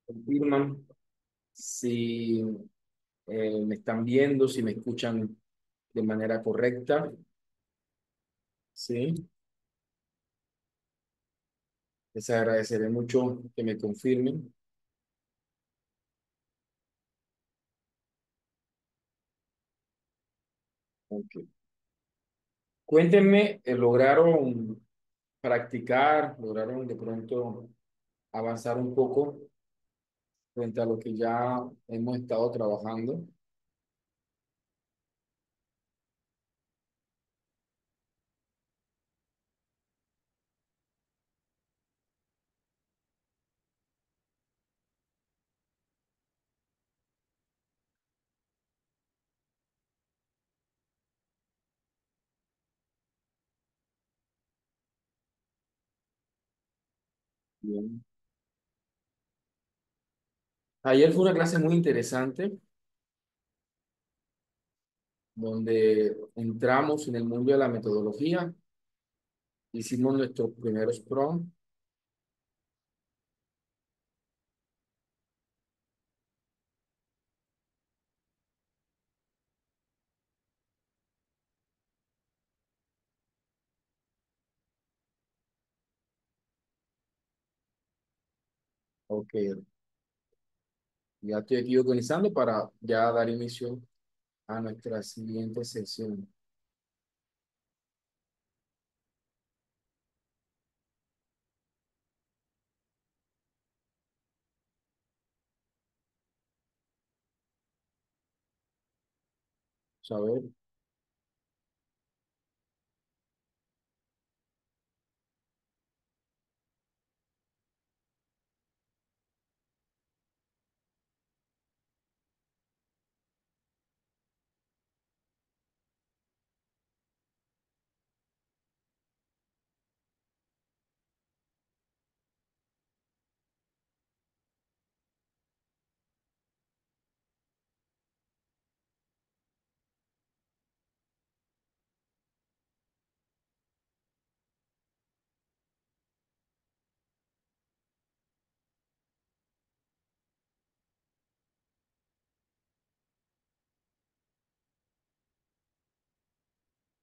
Confirman si me están viendo, si me escuchan de manera correcta. Sí, les agradeceré mucho que me confirmen. Ok. Cuéntenme, ¿lograron practicar, lograron de pronto avanzar un poco frente a lo que ya hemos estado trabajando? Bien. Ayer fue una clase muy interesante donde entramos en el mundo de la metodología, hicimos nuestros primeros prompts. Ok, ya estoy aquí organizando para ya dar inicio a nuestra siguiente sesión. A ver,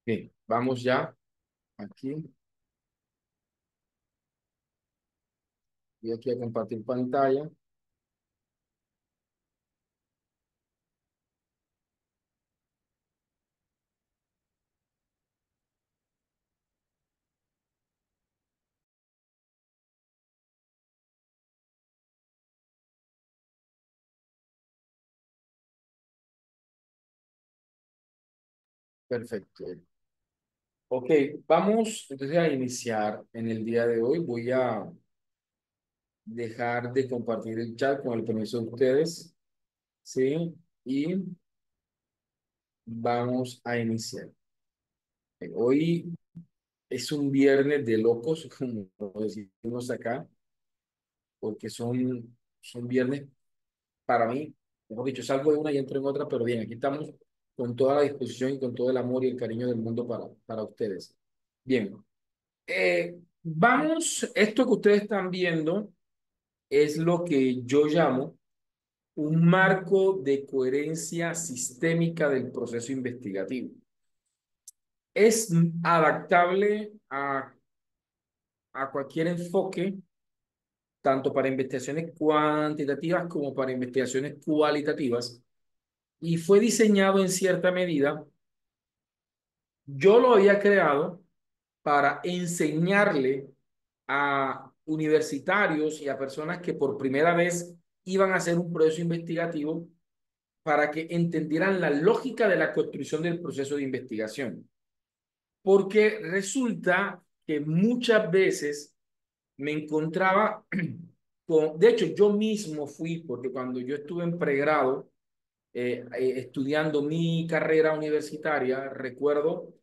bien, vamos ya aquí y aquí a compartir pantalla. Perfecto. Ok, vamos entonces a iniciar en el día de hoy. Voy a dejar de compartir el chat con el permiso de ustedes, ¿sí? Y vamos a iniciar. Hoy es un viernes de locos, como lo decimos acá, porque son viernes para mí, mejor dicho, salgo de una y entro en otra, pero bien, aquí estamos con toda la disposición y con todo el amor y el cariño del mundo para ustedes. Bien, esto que ustedes están viendo es lo que yo llamo un marco de coherencia sistémica del proceso investigativo. Es adaptable a cualquier enfoque, tanto para investigaciones cuantitativas como para investigaciones cualitativas, y fue diseñado en cierta medida. Yo lo había creado para enseñarle a universitarios y a personas que por primera vez iban a hacer un proceso investigativo para que entendieran la lógica de la construcción del proceso de investigación. Porque resulta que muchas veces me encontraba de hecho, yo mismo fui, porque cuando yo estuve en pregrado, estudiando mi carrera universitaria, recuerdo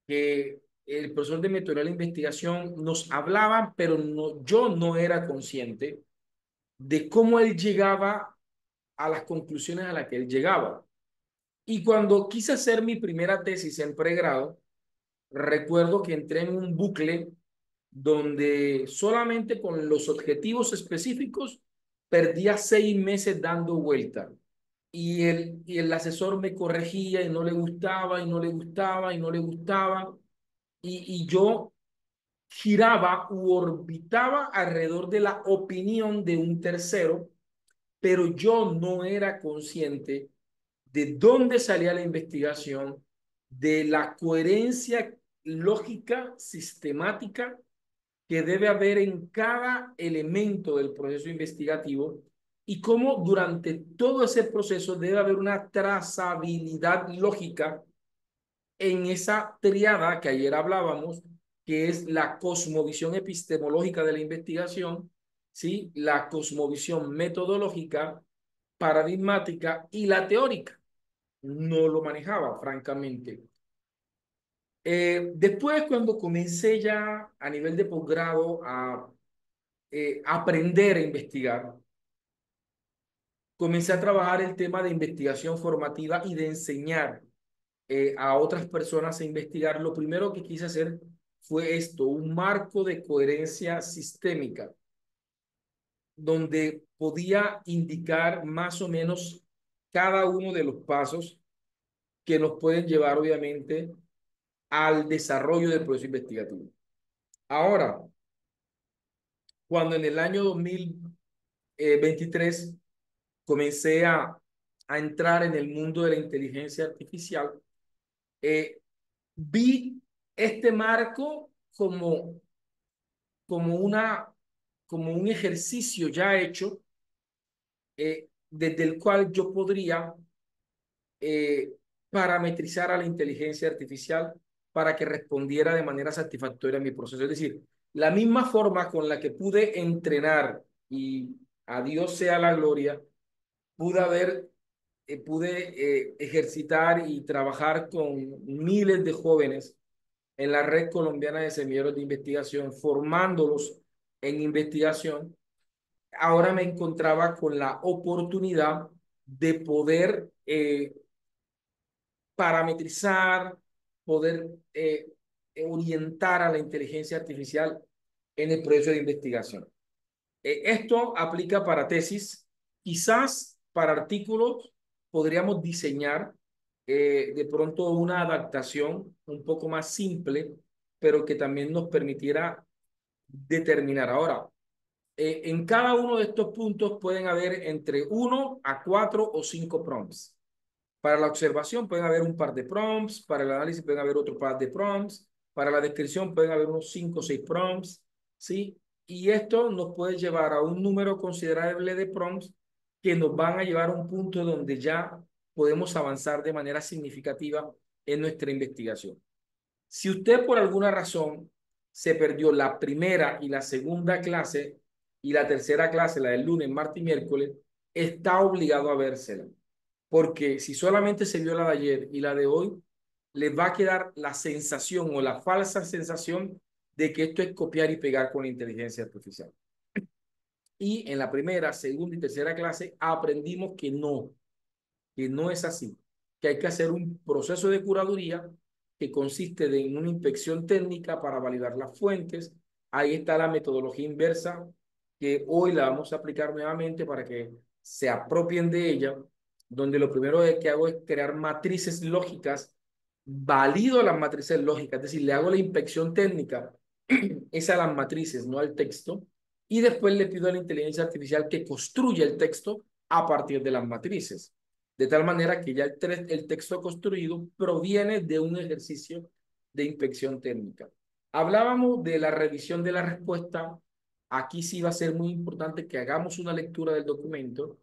que el profesor de metodología de la investigación nos hablaba, pero no, yo no era consciente de cómo él llegaba a las conclusiones a las que él llegaba. Y cuando quise hacer mi primera tesis en pregrado, recuerdo que entré en un bucle donde solamente con los objetivos específicos perdía 6 meses dando vuelta. Y el asesor me corregía y no le gustaba, y no le gustaba, y no le gustaba. Y yo giraba u orbitaba alrededor de la opinión de un tercero, pero yo no era consciente de dónde salía la investigación, de la coherencia lógica, sistemática que debe haber en cada elemento del proceso investigativo y cómo durante todo ese proceso debe haber una trazabilidad lógica en esa triada que ayer hablábamos, que es la cosmovisión epistemológica de la investigación, ¿sí? La cosmovisión metodológica, paradigmática y la teórica. No lo manejaba, francamente. Después, cuando comencé ya a nivel de posgrado a aprender a investigar, comencé a trabajar el tema de investigación formativa y de enseñar a otras personas a investigar. Lo primero que quise hacer fue esto, un marco de coherencia sistémica, donde podía indicar más o menos cada uno de los pasos que nos pueden llevar, obviamente, al desarrollo del proceso investigativo. Ahora, cuando en el año 2023 comencé a entrar en el mundo de la inteligencia artificial, eh, vi este marco como, una, como un ejercicio ya hecho, desde el cual yo podría eh, parametrizar a la inteligencia artificial para que respondiera de manera satisfactoria a mi proceso. Es decir, la misma forma con la que pude entrenar y a Dios sea la gloria, pude ejercitar y trabajar con miles de jóvenes en la Red Colombiana de Semilleros de Investigación, formándolos en investigación. Ahora me encontraba con la oportunidad de poder parametrizar, poder orientar a la inteligencia artificial en el proceso de investigación. Esto aplica para tesis, quizás para artículos podríamos diseñar de pronto una adaptación un poco más simple, pero que también nos permitiera determinar. Ahora, en cada uno de estos puntos pueden haber entre 1 a 4 o 5 prompts. Para la observación pueden haber un par de prompts, para el análisis pueden haber otro par de prompts, para la descripción pueden haber unos 5 o 6 prompts, ¿sí? Y esto nos puede llevar a un número considerable de prompts que nos van a llevar a un punto donde ya podemos avanzar de manera significativa en nuestra investigación. Si usted por alguna razón se perdió la primera y la segunda clase y la tercera clase, la del lunes, martes y miércoles, está obligado a vérsela. Porque si solamente se vio la de ayer y la de hoy, les va a quedar la sensación o la falsa sensación de que esto es copiar y pegar con la inteligencia artificial. Y en la primera, segunda y tercera clase aprendimos que no es así, que hay que hacer un proceso de curaduría que consiste en una inspección técnica para validar las fuentes. Ahí está la metodología inversa que hoy la vamos a aplicar nuevamente para que se apropien de ella, donde lo primero que hago es crear matrices lógicas, valido las matrices lógicas, es decir, le hago la inspección técnica, es a las matrices, no al texto, y después le pido a la inteligencia artificial que construya el texto a partir de las matrices. De tal manera que ya el texto construido proviene de un ejercicio de inspección técnica. Hablábamos de la revisión de la respuesta. Aquí sí va a ser muy importante que hagamos una lectura del documento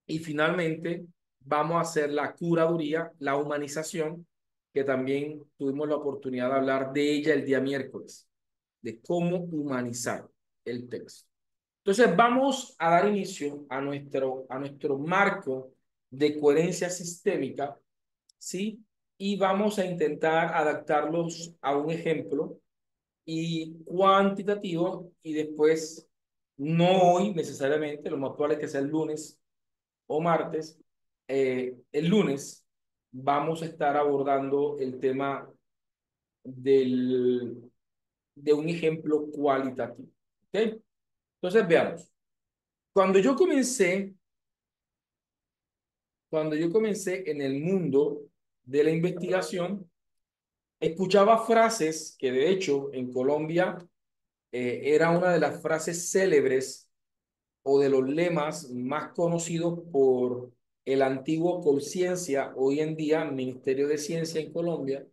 y finalmente vamos a hacer la curaduría, la humanización, que también tuvimos la oportunidad de hablar de ella el día miércoles, de cómo humanizar el texto. Entonces vamos a dar inicio a nuestro marco de coherencia sistémica, ¿sí? Y vamos a intentar adaptarlos a un ejemplo y cuantitativo y después, no hoy necesariamente, lo más probable es que sea el lunes o martes, el lunes vamos a estar abordando el tema del, de un ejemplo cualitativo. ¿Ok? Entonces, veamos. Cuando yo comencé, cuando yo comencé en el mundo de la investigación, escuchaba frases que de hecho en Colombia era una de las frases célebres o de los lemas más conocidos por el antiguo Colciencia, hoy en día Ministerio de Ciencia en Colombia,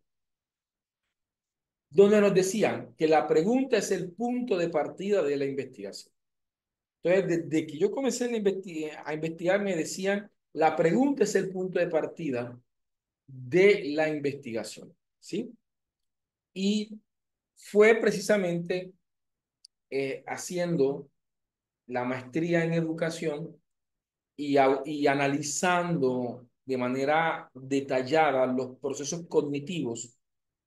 donde nos decían que la pregunta es el punto de partida de la investigación. Entonces, desde que yo comencé a investigar, me decían, la pregunta es el punto de partida de la investigación, ¿sí? Y fue precisamente haciendo la maestría en educación y analizando de manera detallada los procesos cognitivos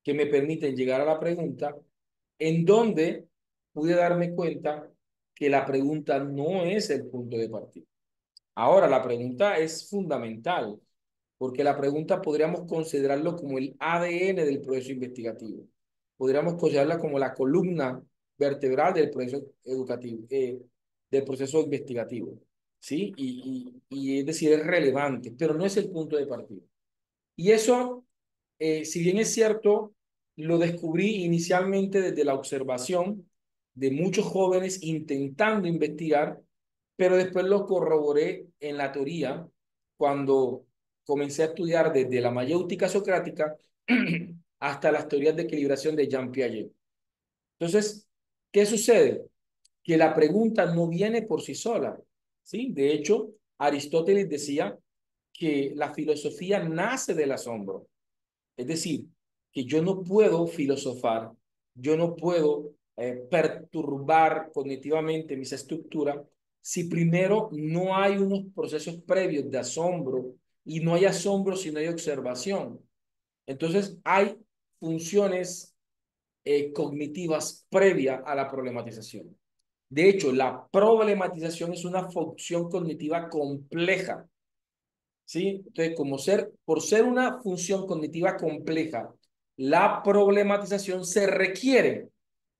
que me permiten llegar a la pregunta, en donde pude darme cuenta que la pregunta no es el punto de partida. Ahora, la pregunta es fundamental, porque la pregunta podríamos considerarlo como el ADN del proceso investigativo. Podríamos considerarla como la columna vertebral del proceso educativo, del proceso investigativo. ¿Sí? Es decir, es relevante, pero no es el punto de partida. Y eso, si bien es cierto, lo descubrí inicialmente desde la observación de muchos jóvenes intentando investigar, pero después lo corroboré en la teoría cuando comencé a estudiar desde la mayéutica socrática hasta las teorías de equilibración de Jean Piaget. Entonces, ¿qué sucede? Que la pregunta no viene por sí sola, ¿sí? De hecho, Aristóteles decía que la filosofía nace del asombro. Es decir, que yo no puedo filosofar, yo no puedo perturbar cognitivamente mis estructuras si primero no hay unos procesos previos de asombro y no hay asombro si no hay observación. Entonces, hay funciones cognitivas previas a la problematización. De hecho, la problematización es una función cognitiva compleja. ¿Sí? Entonces, por ser una función cognitiva compleja, la problematización se requiere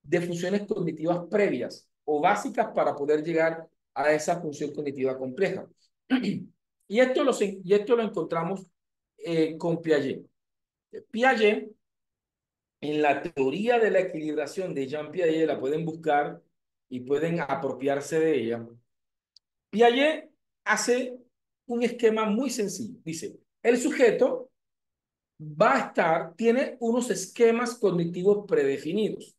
de funciones cognitivas previas o básicas para poder llegar a esa función cognitiva compleja. Y esto lo encontramos con Piaget. Piaget, en la teoría de la equilibración de Jean Piaget, la pueden buscar y pueden apropiarse de ella. Piaget hace un esquema muy sencillo. Dice, el sujeto tiene unos esquemas cognitivos predefinidos.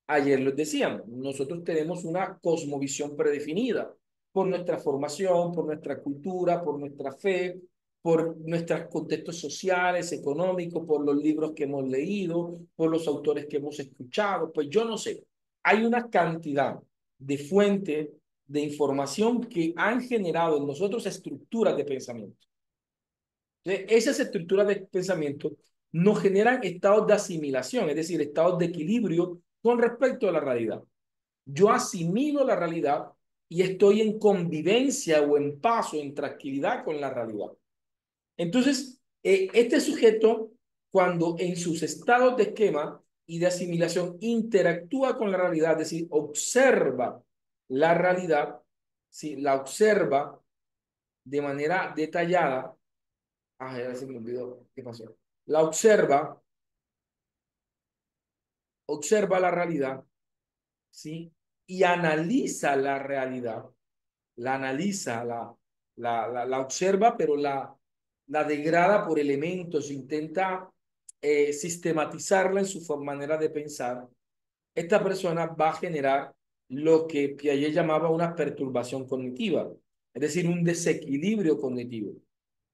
Ayer les decíamos, nosotros tenemos una cosmovisión predefinida por nuestra formación, por nuestra cultura, por nuestra fe, por nuestros contextos sociales, económicos, por los libros que hemos leído, por los autores que hemos escuchado, pues yo no sé. Hay una cantidad de fuentes de información que han generado en nosotros estructuras de pensamiento. Entonces, esas estructuras de pensamiento nos generan estados de asimilación, es decir, estados de equilibrio con respecto a la realidad. Yo asimilo la realidad y estoy en convivencia o en paz o en tranquilidad con la realidad. Entonces, este sujeto, cuando en sus estados de esquema y de asimilación interactúa con la realidad, es decir, observa la realidad, ¿sí? La observa de manera detallada. Ah, ya se me olvidó. ¿Qué pasó? La observa la realidad, ¿sí? Y analiza la realidad, la analiza, la observa, pero la degrada por elementos, intenta sistematizarla en su manera de pensar. Esta persona va a generar lo que Piaget llamaba una perturbación cognitiva, es decir, un desequilibrio cognitivo.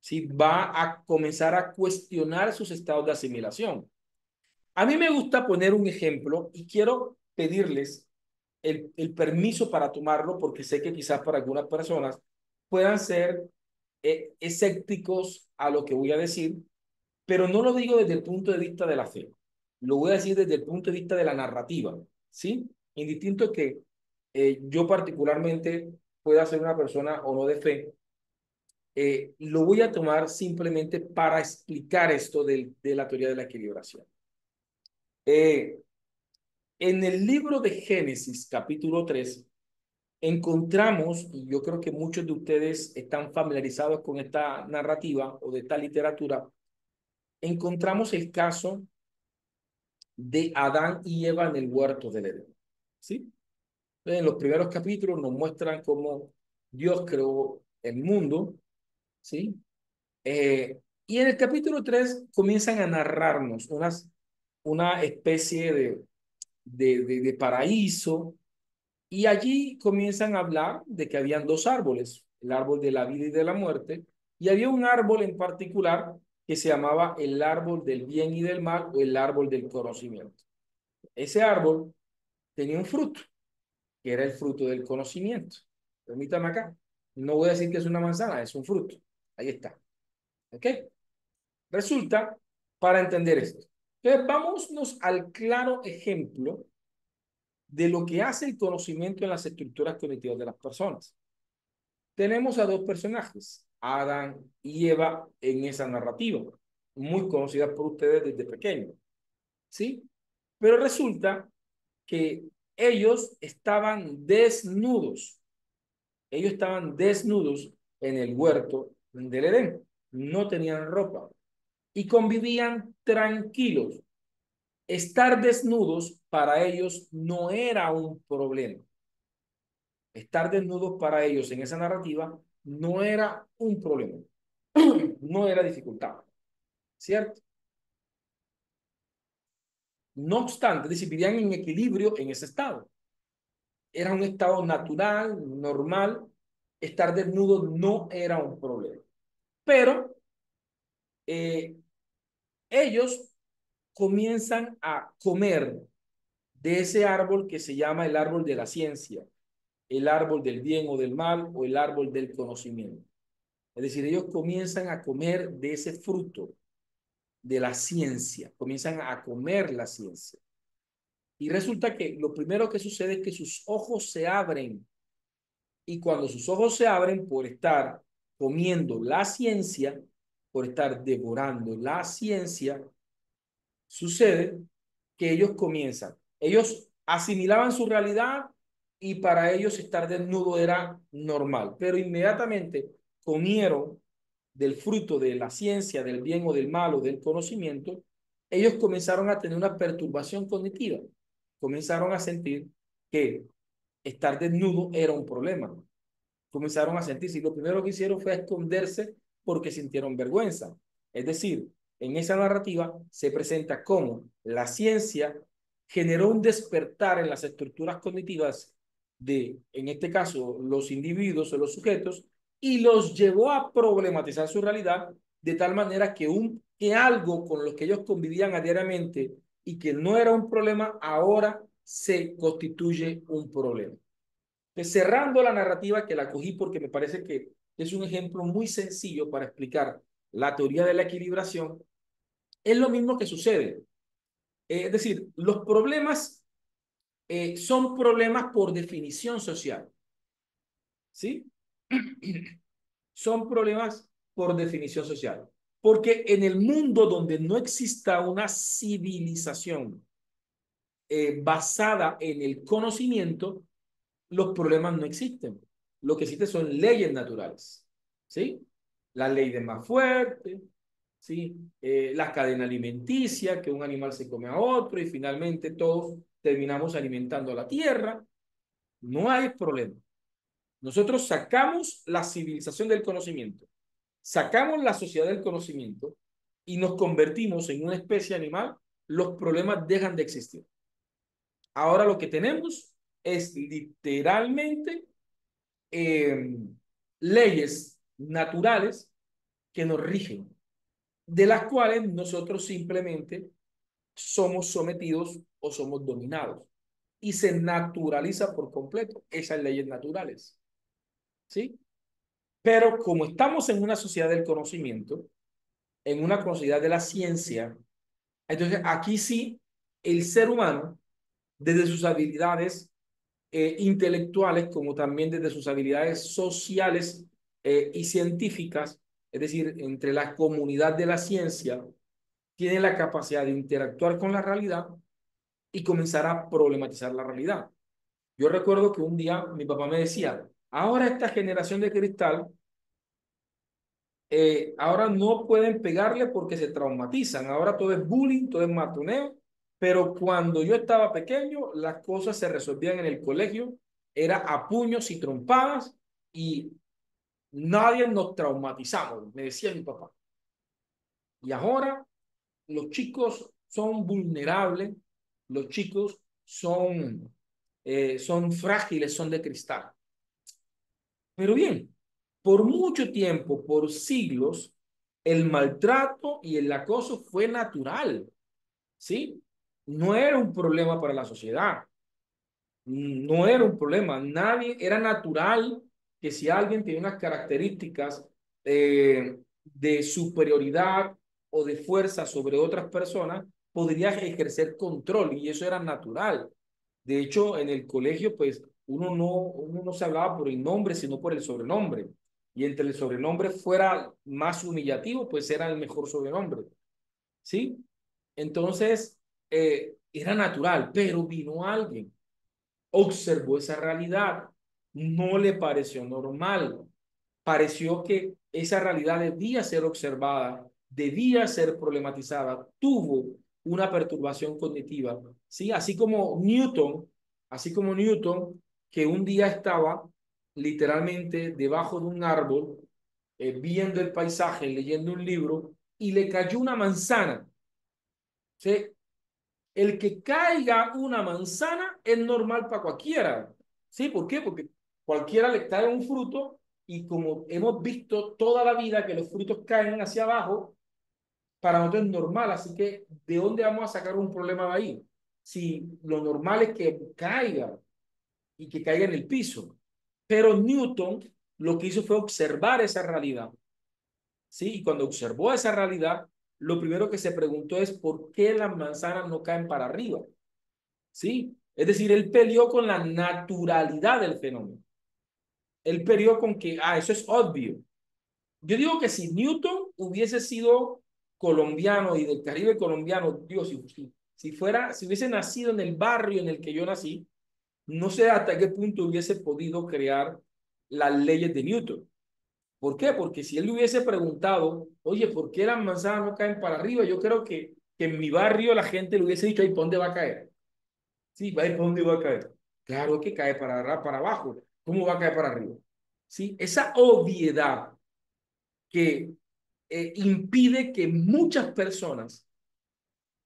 ¿Sí? Va a comenzar a cuestionar sus estados de asimilación. A mí me gusta poner un ejemplo y quiero pedirles el permiso para tomarlo porque sé que quizás para algunas personas puedan ser escépticos a lo que voy a decir, pero no lo digo desde el punto de vista de la fe, lo voy a decir desde el punto de vista de la narrativa, ¿sí? Indistinto que yo particularmente pueda ser una persona o no de fe, lo voy a tomar simplemente para explicar esto de la teoría de la equilibración. Eh, En el libro de Génesis, capítulo 3, encontramos, y yo creo que muchos de ustedes están familiarizados con esta narrativa o de esta literatura, encontramos el caso de Adán y Eva en el huerto del Edén. ¿Sí? Entonces, en los primeros capítulos nos muestran cómo Dios creó el mundo, ¿sí? Y en el capítulo 3 comienzan a narrarnos una especie de paraíso, y allí comienzan a hablar de que habían dos árboles, el árbol de la vida y de la muerte, y había un árbol en particular que se llamaba el árbol del bien y del mal o el árbol del conocimiento. Ese árbol tenía un fruto, que era el fruto del conocimiento. Permítame acá. No voy a decir que es una manzana, es un fruto. Ahí está. ¿Ok? Resulta, para entender esto. Entonces, vámonos al claro ejemplo de lo que hace el conocimiento en las estructuras cognitivas de las personas. Tenemos a dos personajes, Adán y Eva, en esa narrativa, muy conocida por ustedes desde pequeños, ¿sí? Pero resulta que ellos estaban desnudos. Ellos estaban desnudos en el huerto del Edén. No tenían ropa y convivían tranquilos. Estar desnudos para ellos no era un problema. Estar desnudos para ellos en esa narrativa no era un problema. No era dificultad, ¿cierto? No obstante, se vivían en equilibrio en ese estado. Era un estado natural, normal. Estar desnudo no era un problema. Pero eh, ellos comienzan a comer de ese árbol que se llama el árbol de la ciencia, el árbol del bien o del mal o el árbol del conocimiento. Es decir, ellos comienzan a comer de ese fruto de la ciencia, comienzan a comer la ciencia. Y resulta que lo primero que sucede es que sus ojos se abren. Y cuando sus ojos se abren por estar comiendo la ciencia, por estar devorando la ciencia, sucede que ellos asimilaban su realidad y para ellos estar desnudo era normal, pero inmediatamente comieron del fruto de la ciencia, del bien o del mal o del conocimiento, ellos comenzaron a tener una perturbación cognitiva, comenzaron a sentir que estar desnudo era un problema, comenzaron a sentirse y lo primero que hicieron fue esconderse porque sintieron vergüenza. Es decir, en esa narrativa se presenta cómo la ciencia generó un despertar en las estructuras cognitivas de, en este caso, los individuos o los sujetos y los llevó a problematizar su realidad de tal manera que algo con lo que ellos convivían a diariamente y que no era un problema, ahora se constituye un problema. Pues cerrando la narrativa que la cogí porque me parece que es un ejemplo muy sencillo para explicar la teoría de la equilibración, es lo mismo que sucede. Es decir, los problemas son problemas por definición social, ¿sí? Son problemas por definición social. Porque en el mundo donde no exista una civilización basada en el conocimiento, los problemas no existen. Lo que existe son leyes naturales, ¿sí? La ley de más fuerte, ¿sí? La cadena alimenticia, que un animal se come a otro y finalmente todos terminamos alimentando a la tierra. No hay problema. Nosotros sacamos la civilización del conocimiento, sacamos la sociedad del conocimiento y nos convertimos en una especie animal, los problemas dejan de existir. Ahora lo que tenemos es literalmente eh, leyes naturales que nos rigen, de las cuales nosotros simplemente somos sometidos o somos dominados. Y se naturaliza por completo esas leyes naturales. ¿Sí? Pero como estamos en una sociedad del conocimiento, en una sociedad de la ciencia, entonces aquí sí el ser humano, desde sus habilidades intelectuales como también desde sus habilidades sociales y científicas, es decir, entre la comunidad de la ciencia, tiene la capacidad de interactuar con la realidad y comenzar a problematizar la realidad. Yo recuerdo que un día mi papá me decía, ahora esta generación de cristal, ahora no pueden pegarle porque se traumatizan, ahora todo es bullying, todo es matoneo, pero cuando yo estaba pequeño, las cosas se resolvían en el colegio, era a puños y trompadas y nadie nos traumatizamos, me decía mi papá. Y ahora los chicos son vulnerables, los chicos son frágiles, son de cristal. Pero bien, por mucho tiempo, por siglos, el maltrato y el acoso fue natural, ¿sí? No era un problema para la sociedad, no era un problema. Nadie, era natural que si alguien tenía unas características de superioridad o de fuerza sobre otras personas, podría ejercer control y eso era natural. De hecho, en el colegio, pues uno no se hablaba por el nombre, sino por el sobrenombre. Y entre el sobrenombre fuera más humillativo, pues era el mejor sobrenombre. ¿Sí? Entonces, era natural, pero vino alguien, observó esa realidad, no le pareció normal, pareció que esa realidad debía ser observada, debía ser problematizada, tuvo una perturbación cognitiva, ¿sí? Así como Newton, que un día estaba literalmente debajo de un árbol, viendo el paisaje, leyendo un libro, y le cayó una manzana, ¿sí? El que caiga una manzana es normal para cualquiera. ¿Sí? ¿Por qué? Porque cualquiera le cae un fruto y como hemos visto toda la vida que los frutos caen hacia abajo, para nosotros es normal. Así que, ¿de dónde vamos a sacar un problema de ahí? Si lo normal es que caiga y que caiga en el piso. Pero Newton lo que hizo fue observar esa realidad. ¿Sí? Y cuando observó esa realidad, lo primero que se preguntó es ¿por qué las manzanas no caen para arriba? ¿Sí? Es decir, él peleó con la naturalidad del fenómeno. Él peleó con que, eso es obvio. Yo digo que si Newton hubiese sido colombiano y del Caribe colombiano, Dios, si hubiese nacido en el barrio en el que yo nací, no sé hasta qué punto hubiese podido crear las leyes de Newton. ¿Por qué? Porque si él le hubiese preguntado, oye, ¿por qué las manzanas no caen para arriba? Yo creo que en mi barrio la gente le hubiese dicho, ¿y por dónde va a caer? Sí, ¿va a ir para dónde va a caer? Claro que cae para abajo. ¿Cómo va a caer para arriba? Sí, esa obviedad que impide que muchas personas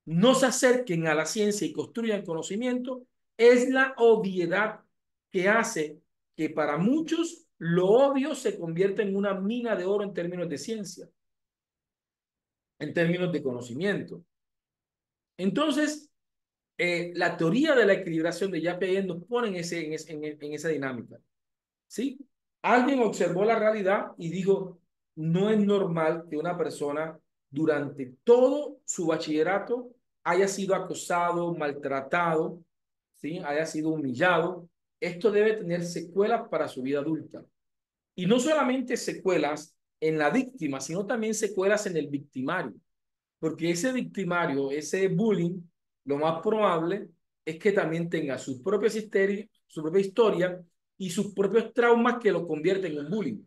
no se acerquen a la ciencia y construyan conocimiento es la obviedad que hace que para muchos lo obvio se convierta en una mina de oro en términos de ciencia, en términos de conocimiento. Entonces, la teoría de la equilibración de Piaget nos pone en esa dinámica. ¿Sí? Alguien observó la realidad y dijo, no es normal que una persona durante todo su bachillerato haya sido acosado, maltratado, ¿sí? Haya sido humillado. Esto debe tener secuelas para su vida adulta. Y no solamente secuelas en la víctima, sino también secuelas en el victimario. Porque ese victimario, ese bullying, lo más probable es que también tenga su propia historia y sus propios traumas que lo convierten en bullying.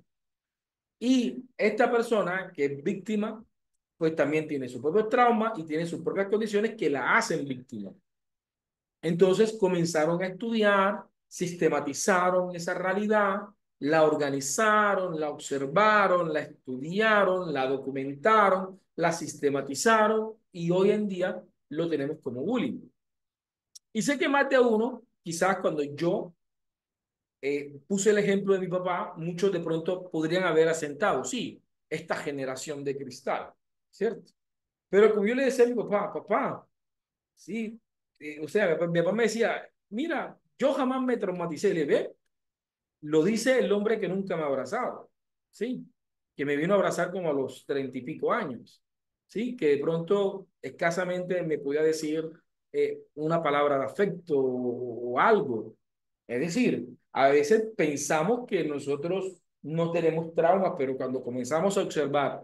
Y esta persona que es víctima, pues también tiene sus propios traumas y tiene sus propias condiciones que la hacen víctima. Entonces comenzaron a estudiar, sistematizaron esa realidad, la organizaron, la observaron, la estudiaron, la documentaron, la sistematizaron y hoy en día lo tenemos como bullying. Y sé que más de uno, quizás cuando yo puse el ejemplo de mi papá, muchos de pronto podrían haber asentado, sí, esta generación de cristal, ¿cierto? Pero como yo le decía a mi papá, papá, sí, o sea, mi papá me decía, mira, yo jamás me traumaticé, le ve, lo dice el hombre que nunca me ha abrazado, ¿sí? Que me vino a abrazar como a los 30 y pico años, ¿sí? Que de pronto escasamente me podía decir una palabra de afecto o algo. Es decir, a veces pensamos que nosotros no tenemos traumas, pero cuando comenzamos a observar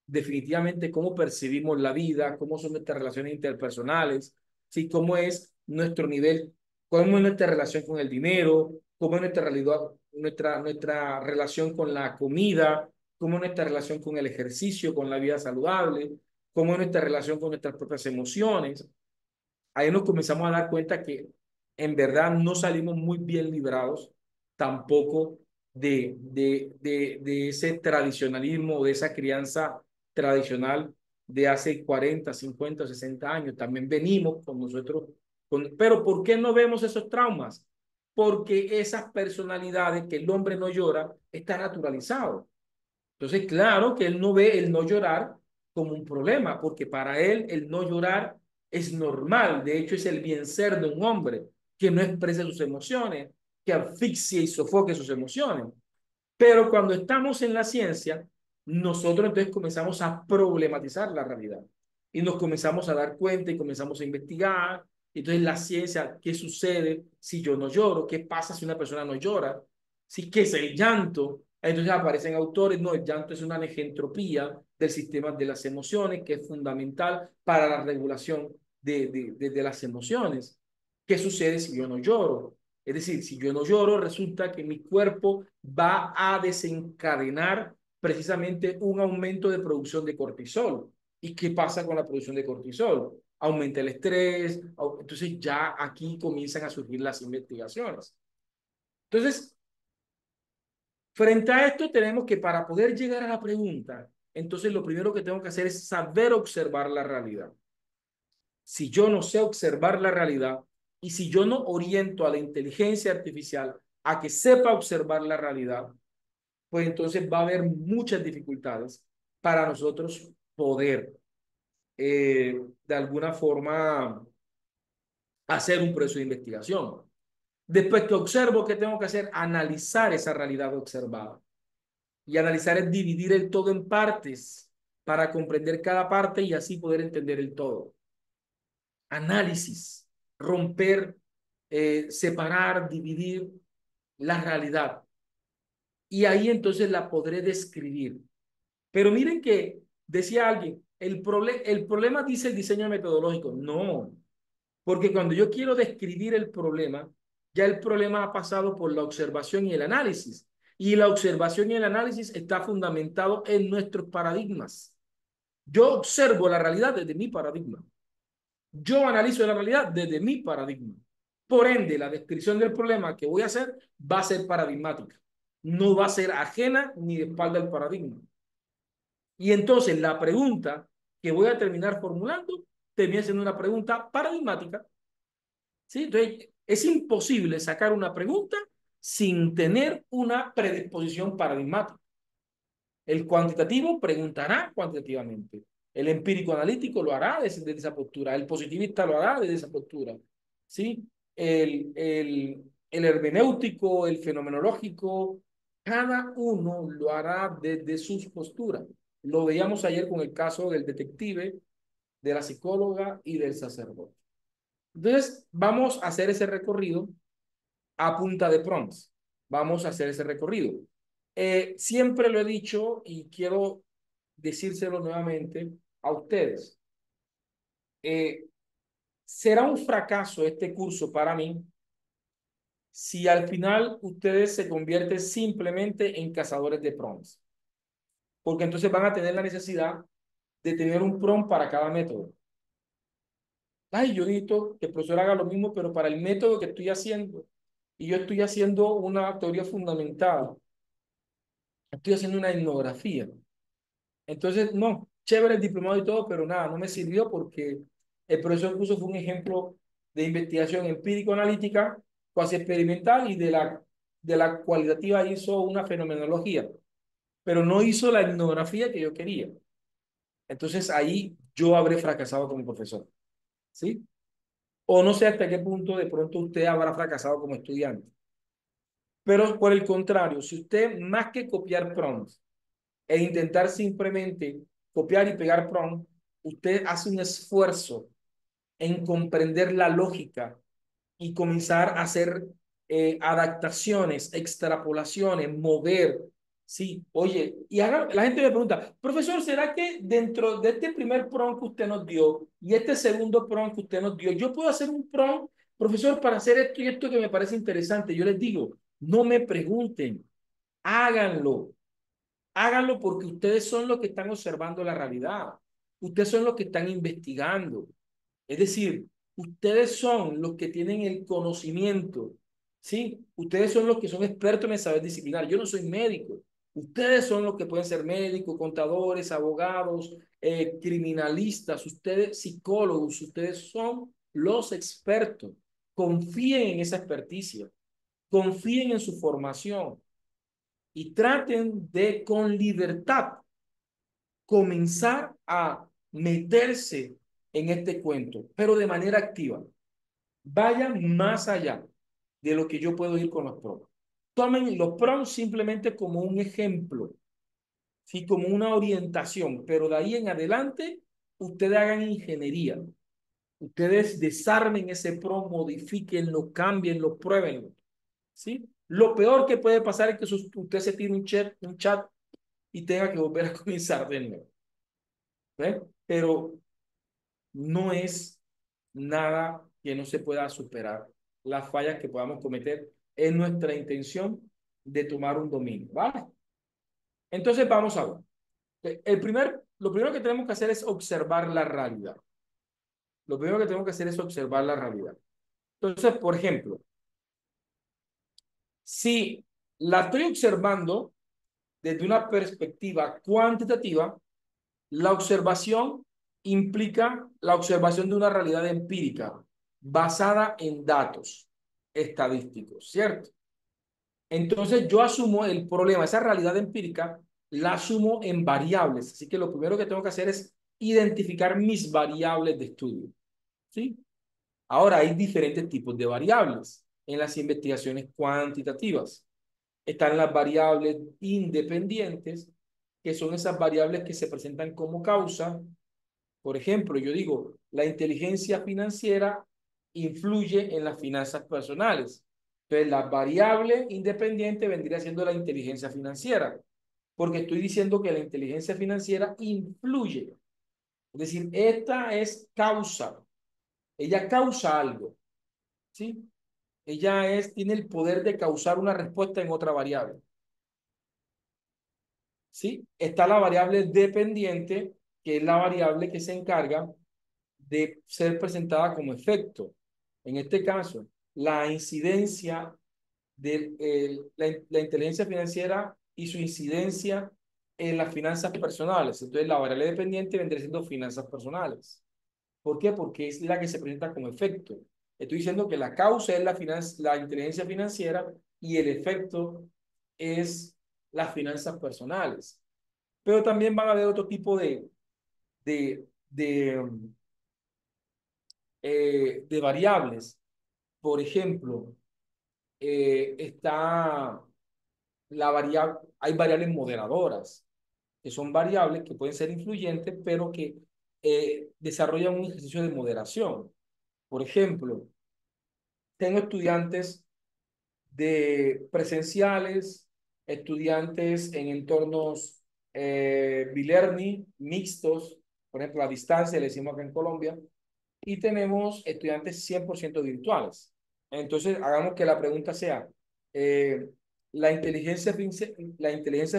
definitivamente cómo percibimos la vida, cómo son nuestras relaciones interpersonales, ¿sí? Cómo es nuestro nivel, cómo es nuestra relación con el dinero, cómo es nuestra realidad, nuestra relación con la comida, cómo es nuestra relación con el ejercicio, con la vida saludable, cómo es nuestra relación con nuestras propias emociones. Ahí nos comenzamos a dar cuenta que en verdad no salimos muy bien librados tampoco de ese tradicionalismo, de esa crianza tradicional de hace 40, 50, 60 años. También venimos con nosotros, pero ¿por qué no vemos esos traumas? Porque esas personalidades que el hombre no llora está naturalizado. Entonces, claro que él no ve el no llorar como un problema, porque para él el no llorar es normal. De hecho, es el bien ser de un hombre que no expresa sus emociones, que asfixia y sofoque sus emociones. Pero cuando estamos en la ciencia, nosotros entonces comenzamos a problematizar la realidad y nos comenzamos a dar cuenta y comenzamos a investigar. Entonces, la ciencia, ¿qué sucede si yo no lloro? ¿Qué pasa si una persona no llora? ¿Sí? ¿Qué es el llanto? Entonces aparecen autores, no, el llanto es una negentropía del sistema de las emociones que es fundamental para la regulación de las emociones. ¿Qué sucede si yo no lloro? Es decir, si yo no lloro, resulta que mi cuerpo va a desencadenar precisamente un aumento de producción de cortisol. ¿Y qué pasa con la producción de cortisol? Aumenta el estrés, entonces ya aquí comienzan a surgir las investigaciones. Entonces, frente a esto tenemos que para poder llegar a la pregunta, entonces lo primero que tengo que hacer es saber observar la realidad. Si yo no sé observar la realidad y si yo no oriento a la inteligencia artificial a que sepa observar la realidad, pues entonces va a haber muchas dificultades para nosotros poder de alguna forma hacer un proceso de investigación. Después que observo, ¿qué tengo que hacer? Analizar esa realidad observada. Y analizar es dividir el todo en partes para comprender cada parte y así poder entender el todo. Análisis, romper, separar, dividir la realidad. Y ahí entonces la podré describir. Pero miren que decía alguien, el problema dice el diseño metodológico. No, porque cuando yo quiero describir el problema, ya el problema ha pasado por la observación y el análisis. Y la observación y el análisis está fundamentado en nuestros paradigmas. Yo observo la realidad desde mi paradigma. Yo analizo la realidad desde mi paradigma. Por ende, la descripción del problema que voy a hacer va a ser paradigmática. No va a ser ajena ni de espalda al paradigma. Y entonces la pregunta que voy a terminar formulando termina siendo una pregunta paradigmática. ¿Sí? Entonces, es imposible sacar una pregunta sin tener una predisposición paradigmática. El cuantitativo preguntará cuantitativamente. El empírico analítico lo hará desde esa postura. El positivista lo hará desde esa postura. ¿Sí? El hermenéutico, el fenomenológico, cada uno lo hará desde sus posturas. Lo veíamos ayer con el caso del detective, de la psicóloga y del sacerdote. Entonces, vamos a hacer ese recorrido a punta de prompts. Vamos a hacer ese recorrido. Siempre lo he dicho y quiero decírselo nuevamente a ustedes. Eh, será un fracaso este curso para mí si al final ustedes se convierten simplemente en cazadores de prompts, porque entonces van a tener la necesidad de tener un prompt para cada método. Ay, yo necesito que el profesor haga lo mismo, pero para el método que estoy haciendo, y yo estoy haciendo una teoría fundamentada, estoy haciendo una etnografía. Entonces, no, chévere el diplomado y todo, pero nada, no me sirvió porque el profesor puso fue un ejemplo de investigación empírico-analítica, cuasi experimental, y de la cualitativa hizo una fenomenología, pero no hizo la etnografía que yo quería. Entonces, ahí yo habré fracasado como profesor, ¿sí? O no sé hasta qué punto de pronto usted habrá fracasado como estudiante. Pero por el contrario, si usted más que copiar prompts e intentar simplemente copiar y pegar prompt, usted hace un esfuerzo en comprender la lógica y comenzar a hacer adaptaciones, extrapolaciones, mover. Sí, oye, y ahora la gente me pregunta, profesor, ¿será que dentro de este primer prompt que usted nos dio y este segundo prompt que usted nos dio, yo puedo hacer un prompt Profesor, para hacer esto y esto que me parece interesante, yo les digo, no me pregunten, háganlo. Háganlo porque ustedes son los que están observando la realidad. Ustedes son los que están investigando. Es decir, ustedes son los que tienen el conocimiento, ¿sí? Ustedes son los que son expertos en el saber disciplinar. Yo no soy médico. Ustedes son los que pueden ser médicos, contadores, abogados, criminalistas, ustedes psicólogos, ustedes son los expertos. Confíen en esa experticia, confíen en su formación y traten de con libertad comenzar a meterse en este cuento, pero de manera activa. Vayan más allá de lo que yo puedo ir con los pros. Tomen los pros simplemente como un ejemplo, ¿sí? Como una orientación, pero de ahí en adelante ustedes hagan ingeniería. Ustedes desarmen ese pro, modifíquenlo, cámbienlo, pruébenlo, ¿sí? Lo peor que puede pasar es que usted se tire un chat y tenga que volver a comenzar de nuevo. ¿Ve? Pero no es nada que no se pueda superar. Las fallas que podamos cometer es nuestra intención de tomar un dominio, ¿vale? Entonces vamos a ver. Lo primero que tenemos que hacer es observar la realidad. Lo primero que tenemos que hacer es observar la realidad. Entonces, por ejemplo, si la estoy observando desde una perspectiva cuantitativa, la observación implica la observación de una realidad empírica basada en datos estadísticos, ¿cierto? Entonces yo asumo el problema, esa realidad empírica, la asumo en variables. Así que lo primero que tengo que hacer es identificar mis variables de estudio, ¿sí? Ahora hay diferentes tipos de variables en las investigaciones cuantitativas. Están las variables independientes, que son esas variables que se presentan como causa. Por ejemplo, yo digo, la inteligencia financiera influye en las finanzas personales. Entonces, la variable independiente vendría siendo la inteligencia financiera, porque estoy diciendo que la inteligencia financiera influye. Es decir, esta es causa. Ella causa algo, ¿sí? Tiene el poder de causar una respuesta en otra variable, ¿sí? Está la variable dependiente, que es la variable que se encarga de ser presentada como efecto. En este caso, la incidencia de la inteligencia financiera y su incidencia en las finanzas personales. Entonces, la variable dependiente vendría siendo finanzas personales. ¿Por qué? Porque es la que se presenta como efecto. Estoy diciendo que la causa es la inteligencia financiera y el efecto es las finanzas personales. Pero también van a haber otro tipo de, de variables. Por ejemplo, está la variable, hay variables moderadoras, que son variables que pueden ser influyentes, pero que desarrollan un ejercicio de moderación. Por ejemplo, tengo estudiantes de presenciales, estudiantes en entornos bilearning, mixtos, por ejemplo, a distancia, le decimos acá en Colombia, y tenemos estudiantes 100% virtuales. Entonces, hagamos que la pregunta sea, eh, la inteligencia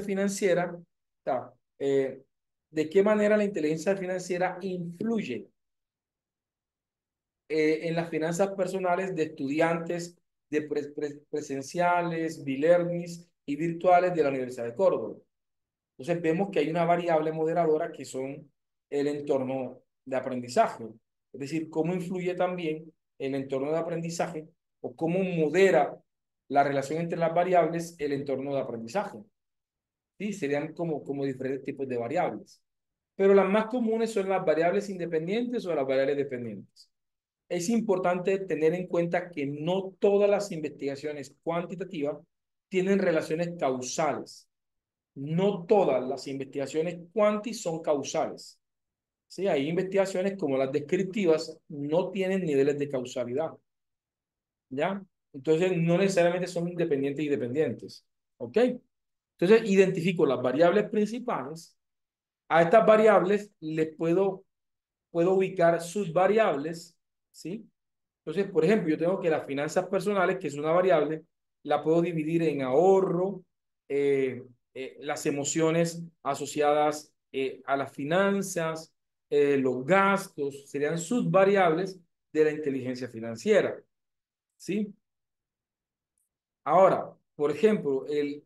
financiera, está, ¿de qué manera la inteligencia financiera influye en las finanzas personales de estudiantes de presenciales, bilernis y virtuales de la Universidad de Córdoba? Entonces vemos que hay una variable moderadora que son el entorno de aprendizaje. Es decir, cómo influye también el entorno de aprendizaje o cómo modera la relación entre las variables el entorno de aprendizaje. ¿Sí? Serían como diferentes tipos de variables. Pero las más comunes son las variables independientes o las variables dependientes. Es importante tener en cuenta que no todas las investigaciones cuantitativas tienen relaciones causales. No todas las investigaciones cuanti son causales. Sí, hay investigaciones como las descriptivas no tienen niveles de causalidad, ¿ya? Entonces, no necesariamente son independientes y dependientes, ¿ok? Entonces, identifico las variables principales. A estas variables les puedo ubicar sus variables, ¿sí? Entonces, por ejemplo, yo tengo que las finanzas personales, que es una variable, la puedo dividir en ahorro, eh, las emociones asociadas a las finanzas, los gastos, serían subvariables de la inteligencia financiera, ¿sí? Ahora, por ejemplo, el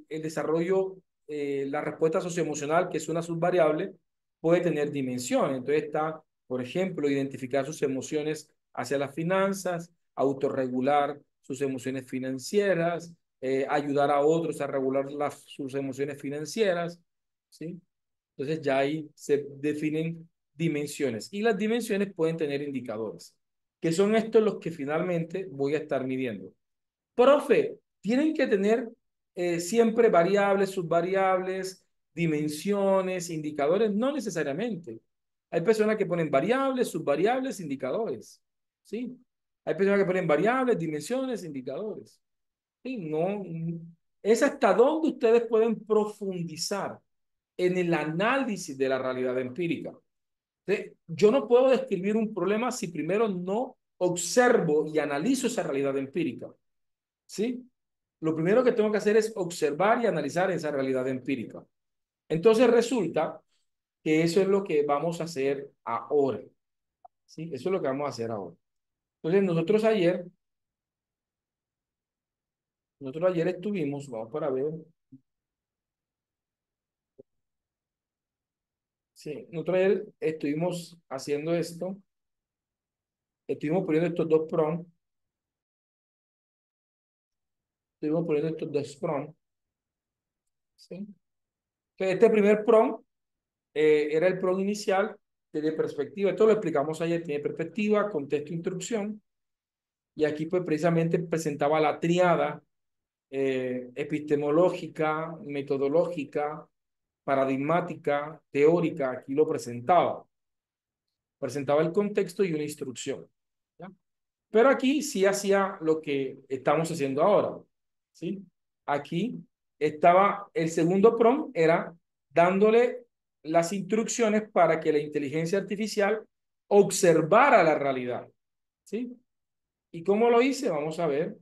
desarrollo, la respuesta socioemocional, que es una subvariable, puede tener dimensiones. Entonces está, por ejemplo, identificar sus emociones hacia las finanzas, autorregular sus emociones financieras, ayudar a otros a regular sus emociones financieras, ¿sí? Entonces ya ahí se definen dimensiones. Y las dimensiones pueden tener indicadores, que son estos los que finalmente voy a estar midiendo. Profe, tienen que tener siempre variables, subvariables, dimensiones, indicadores, no necesariamente. Hay personas que ponen variables, subvariables, indicadores, ¿sí? Hay personas que ponen variables, dimensiones, indicadores. ¿Sí? No, es hasta donde ustedes pueden profundizar en el análisis de la realidad empírica. Entonces, yo no puedo describir un problema si primero no observo y analizo esa realidad empírica. ¿Sí? Lo primero que tengo que hacer es observar y analizar esa realidad empírica. Entonces resulta que eso es lo que vamos a hacer ahora. ¿Sí? Eso es lo que vamos a hacer ahora. Entonces nosotros ayer estuvimos, vamos para ver, sí, nosotros ayer estuvimos haciendo esto, estuvimos poniendo estos dos prompts, estuvimos poniendo estos dos prompts, ¿sí? Entonces, este primer prompt era el prompt inicial, tiene perspectiva, esto lo explicamos ayer, tiene perspectiva, contexto, instrucción. Y aquí pues precisamente presentaba la triada epistemológica, metodológica, paradigmática, teórica, aquí lo presentaba. Presentaba el contexto y una instrucción. ¿Ya? Pero aquí sí hacía lo que estamos haciendo ahora. ¿Sí? Aquí estaba, el segundo prompt era dándole las instrucciones para que la inteligencia artificial observara la realidad. ¿Sí? ¿Y cómo lo hice? Vamos a ver,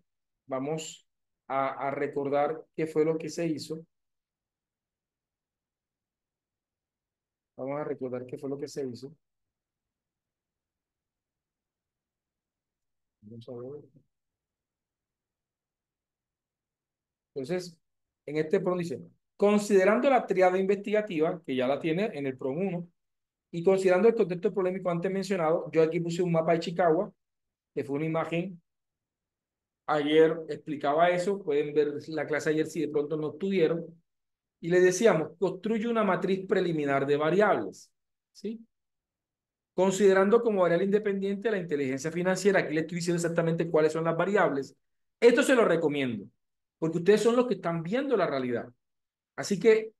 vamos a recordar qué fue lo que se hizo. Vamos a recordar qué fue lo que se hizo. Vamos a ver. Entonces, en este prompt dice, considerando la triada investigativa, que ya la tiene en el prompt 1, y considerando el contexto polémico antes mencionado, yo aquí puse un mapa de Chicago, que fue una imagen. Ayer explicaba eso, pueden ver la clase ayer si de pronto no estuvieron, y le decíamos, construye una matriz preliminar de variables, ¿sí? Considerando como variable independiente la inteligencia financiera, aquí le estoy diciendo exactamente cuáles son las variables. Esto se lo recomiendo, porque ustedes son los que están viendo la realidad. Así que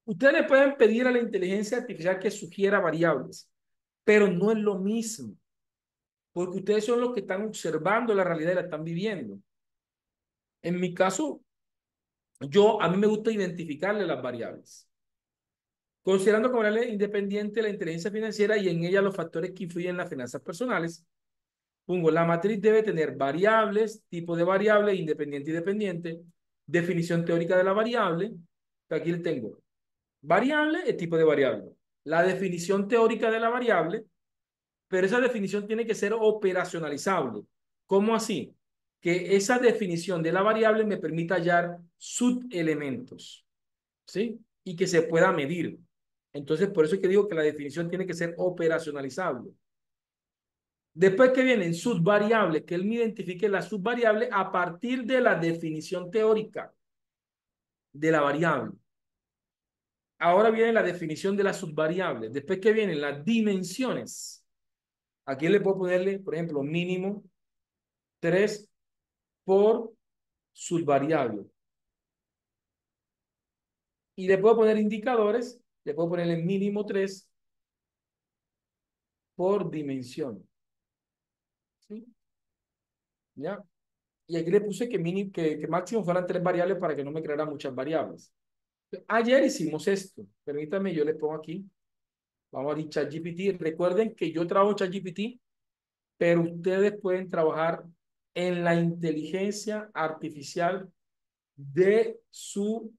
ustedes le pueden pedir a la inteligencia artificial que sugiera variables, pero no es lo mismo, porque ustedes son los que están observando la realidad y la están viviendo. En mi caso, a mí me gusta identificarle las variables, considerando como variable independiente la inteligencia financiera y en ella los factores que influyen en las finanzas personales. Pongo, la matriz debe tener variables, tipo de variable, independiente y dependiente, definición teórica de la variable, que aquí le tengo. Variable es tipo de variable. La definición teórica de la variable, pero esa definición tiene que ser operacionalizable. ¿Cómo así? Que esa definición de la variable me permita hallar subelementos, ¿sí? Y que se pueda medir. Entonces, por eso es que digo que la definición tiene que ser operacionalizable. Después que vienen subvariables, que él me identifique la subvariable a partir de la definición teórica de la variable. Ahora viene la definición de la subvariable. Después que vienen las dimensiones. Aquí le puedo ponerle, por ejemplo, mínimo 3 por subvariable. Y le puedo poner indicadores. Le puedo ponerle mínimo 3 por dimensión. ¿Sí? ¿Ya? Y aquí le puse que máximo fueran 3 variables para que no me creara muchas variables. Ayer hicimos esto. Permítame, yo le pongo aquí. Vamos a abrir ChatGPT. Recuerden que yo trabajo ChatGPT pero ustedes pueden trabajar en la inteligencia artificial de su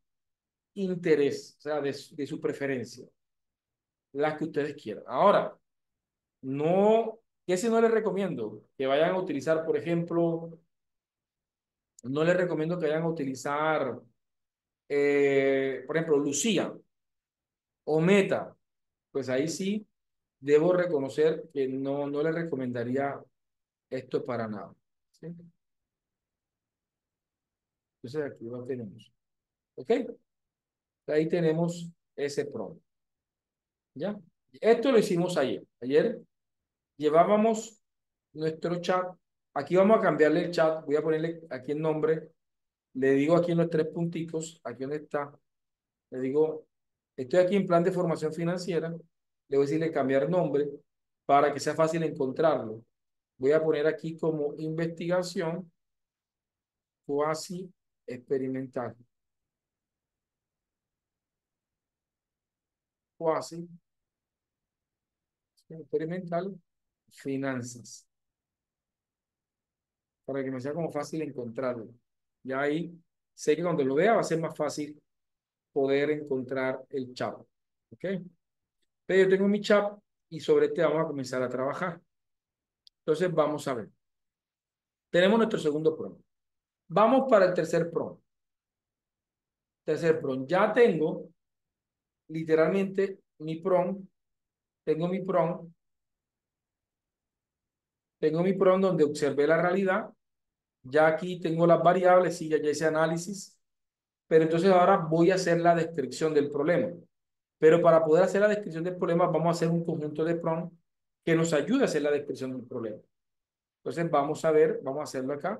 interés, o sea, de su preferencia, las que ustedes quieran. Ahora, no, ¿qué si no les recomiendo? Que vayan a utilizar, por ejemplo, no les recomiendo que vayan a utilizar, por ejemplo, Lucía o Meta. Pues ahí sí debo reconocer que no les recomendaría esto para nada. ¿Sí? Entonces aquí lo tenemos. ¿Ok? Ahí tenemos ese prompt. ¿Ya? Esto lo hicimos ayer. Ayer llevábamos nuestro chat. Aquí vamos a cambiarle el chat. Voy a ponerle aquí el nombre. Le digo aquí en los tres punticos, aquí donde está. Le digo, estoy aquí en plan de formación financiera. Le voy a decirle cambiar nombre para que sea fácil encontrarlo. Voy a poner aquí como investigación cuasi experimental. Cuasi experimental finanzas. Para que me sea como fácil encontrarlo. Ya ahí sé que cuando lo vea va a ser más fácil poder encontrar el chat. ¿Ok? Pero yo tengo mi chat y sobre este vamos a comenzar a trabajar. Entonces vamos a ver. Tenemos nuestro segundo prompt. Vamos para el tercer prompt. Tercer prompt. Ya tengo literalmente mi prompt. Tengo mi prompt. Tengo mi prompt donde observé la realidad. Ya aquí tengo las variables y ya hice análisis. Pero entonces ahora voy a hacer la descripción del problema. Pero para poder hacer la descripción del problema, vamos a hacer un conjunto de prompts que nos ayude a hacer la descripción del problema. Entonces, vamos a ver, vamos a hacerlo acá.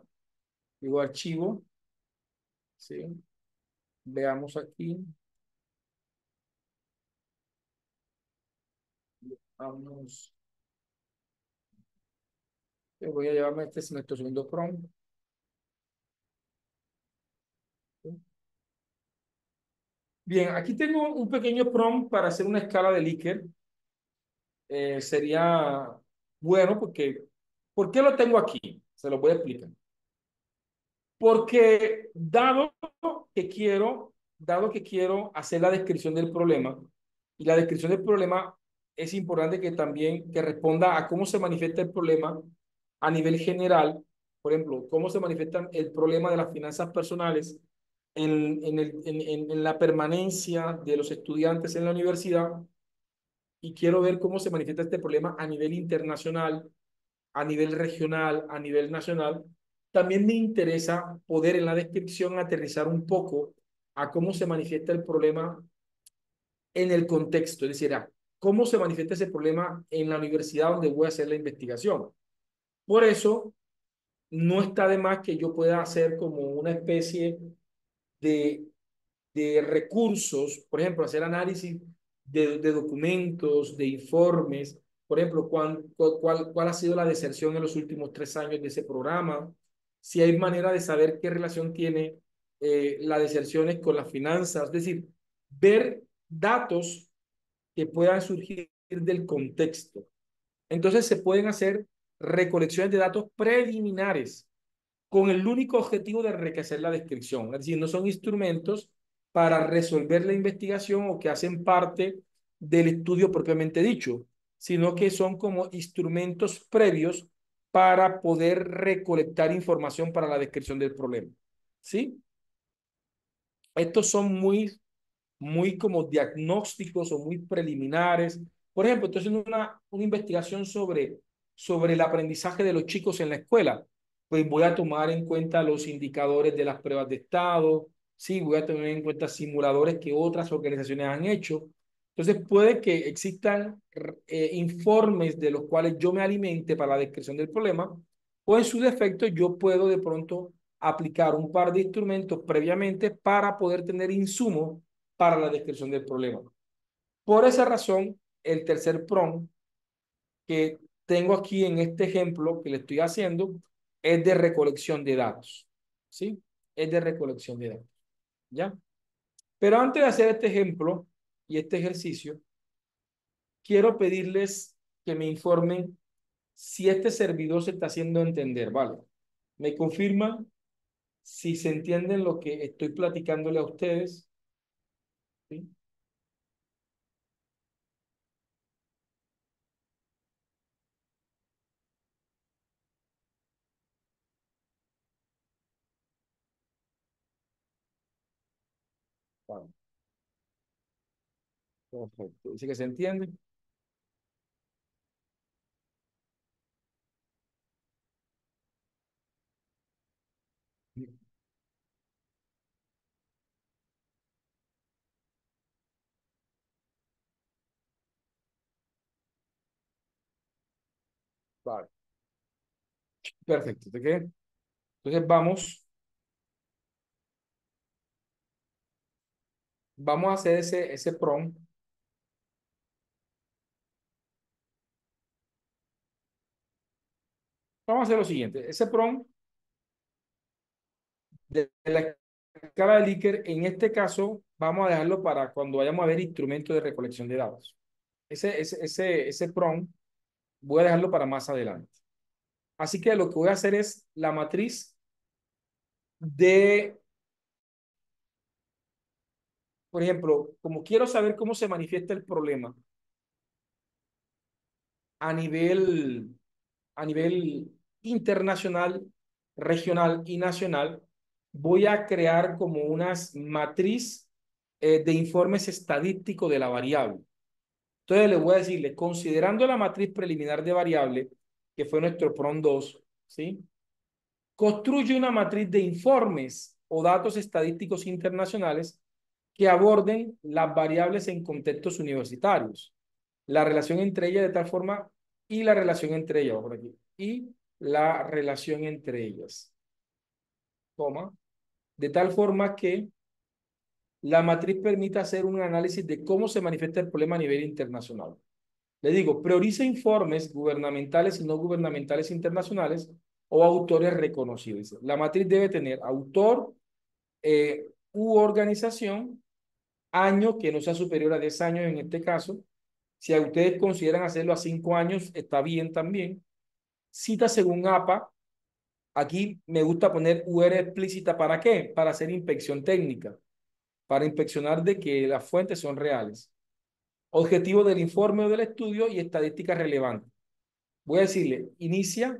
Digo archivo, ¿sí? Veamos aquí. Vamos. Voy a llevarme este es nuestro segundo prompt. ¿Sí? Bien, aquí tengo un pequeño prompt para hacer una escala de Likert. Sería bueno porque, ¿por qué lo tengo aquí? Se lo voy a explicar. Porque dado que quiero hacer la descripción del problema, y la descripción del problema es importante que también que responda a cómo se manifiesta el problema a nivel general, por ejemplo, cómo se manifiesta el problema de las finanzas personales en la permanencia de los estudiantes en la universidad, y quiero ver cómo se manifiesta este problema a nivel internacional, a nivel regional, a nivel nacional. También me interesa poder en la descripción aterrizar un poco a cómo se manifiesta el problema en el contexto, es decir, a cómo se manifiesta ese problema en la universidad donde voy a hacer la investigación. Por eso, no está de más que yo pueda hacer como una especie de recursos, por ejemplo, hacer análisis documentos, de informes, por ejemplo, cuál ha sido la deserción en los últimos 3 años de ese programa, si hay manera de saber qué relación tiene las deserciones con las finanzas, es decir, ver datos que puedan surgir del contexto. Entonces se pueden hacer recolecciones de datos preliminares con el único objetivo de enriquecer la descripción. Es decir, no son instrumentos para resolver la investigación o que hacen parte del estudio propiamente dicho, sino que son como instrumentos previos para poder recolectar información para la descripción del problema. ¿Sí? Estos son muy como diagnósticos o muy preliminares. Por ejemplo, estoy haciendo una investigación sobre el aprendizaje de los chicos en la escuela. Pues voy a tomar en cuenta los indicadores de las pruebas de estado, sí, voy a tener en cuenta simuladores que otras organizaciones han hecho. Entonces puede que existan informes de los cuales yo me alimente para la descripción del problema, o en su defecto yo puedo de pronto aplicar un par de instrumentos previamente para poder tener insumos para la descripción del problema. Por esa razón, el tercer prompt que tengo aquí en este ejemplo que le estoy haciendo es de recolección de datos. ¿Sí? Es de recolección de datos. ¿Ya? Pero antes de hacer este ejemplo y este ejercicio, quiero pedirles que me informen si este servidor se está haciendo entender, ¿vale? Me confirma si se entienden lo que estoy platicándole a ustedes, ¿sí? Vale, perfecto. Dice que se entiende. Vale, perfecto. ¿De qué? Entonces vamos a hacer ese prompt. Vamos a hacer lo siguiente. Ese prompt de la escala de Likert, en este caso, vamos a dejarlo para cuando vayamos a ver instrumentos de recolección de datos. Ese prompt voy a dejarlo para más adelante. Así que lo que voy a hacer es la matriz de, por ejemplo, como quiero saber cómo se manifiesta el problema a nivel, a nivel internacional, regional y nacional, voy a crear como unas matriz de informes estadísticos de la variable. Entonces le voy a decirle, considerando la matriz preliminar de variable, que fue nuestro PRON 2, ¿sí? Construye una matriz de informes o datos estadísticos internacionales que aborden las variables en contextos universitarios, la relación entre ellas de tal forma y la relación entre ellas, por aquí, y la relación entre ellas, toma, de tal forma que la matriz permita hacer un análisis de cómo se manifiesta el problema a nivel internacional. Le digo, prioriza informes gubernamentales y no gubernamentales internacionales o autores reconocidos. La matriz debe tener autor u organización, año que no sea superior a 10 años en este caso. Si a ustedes consideran hacerlo a 5 años, está bien también. Cita según APA. Aquí me gusta poner UR explícita. ¿Para qué? Para hacer inspección técnica, para inspeccionar de que las fuentes son reales. Objetivo del informe o del estudio y estadísticas relevantes. Voy a decirle, inicia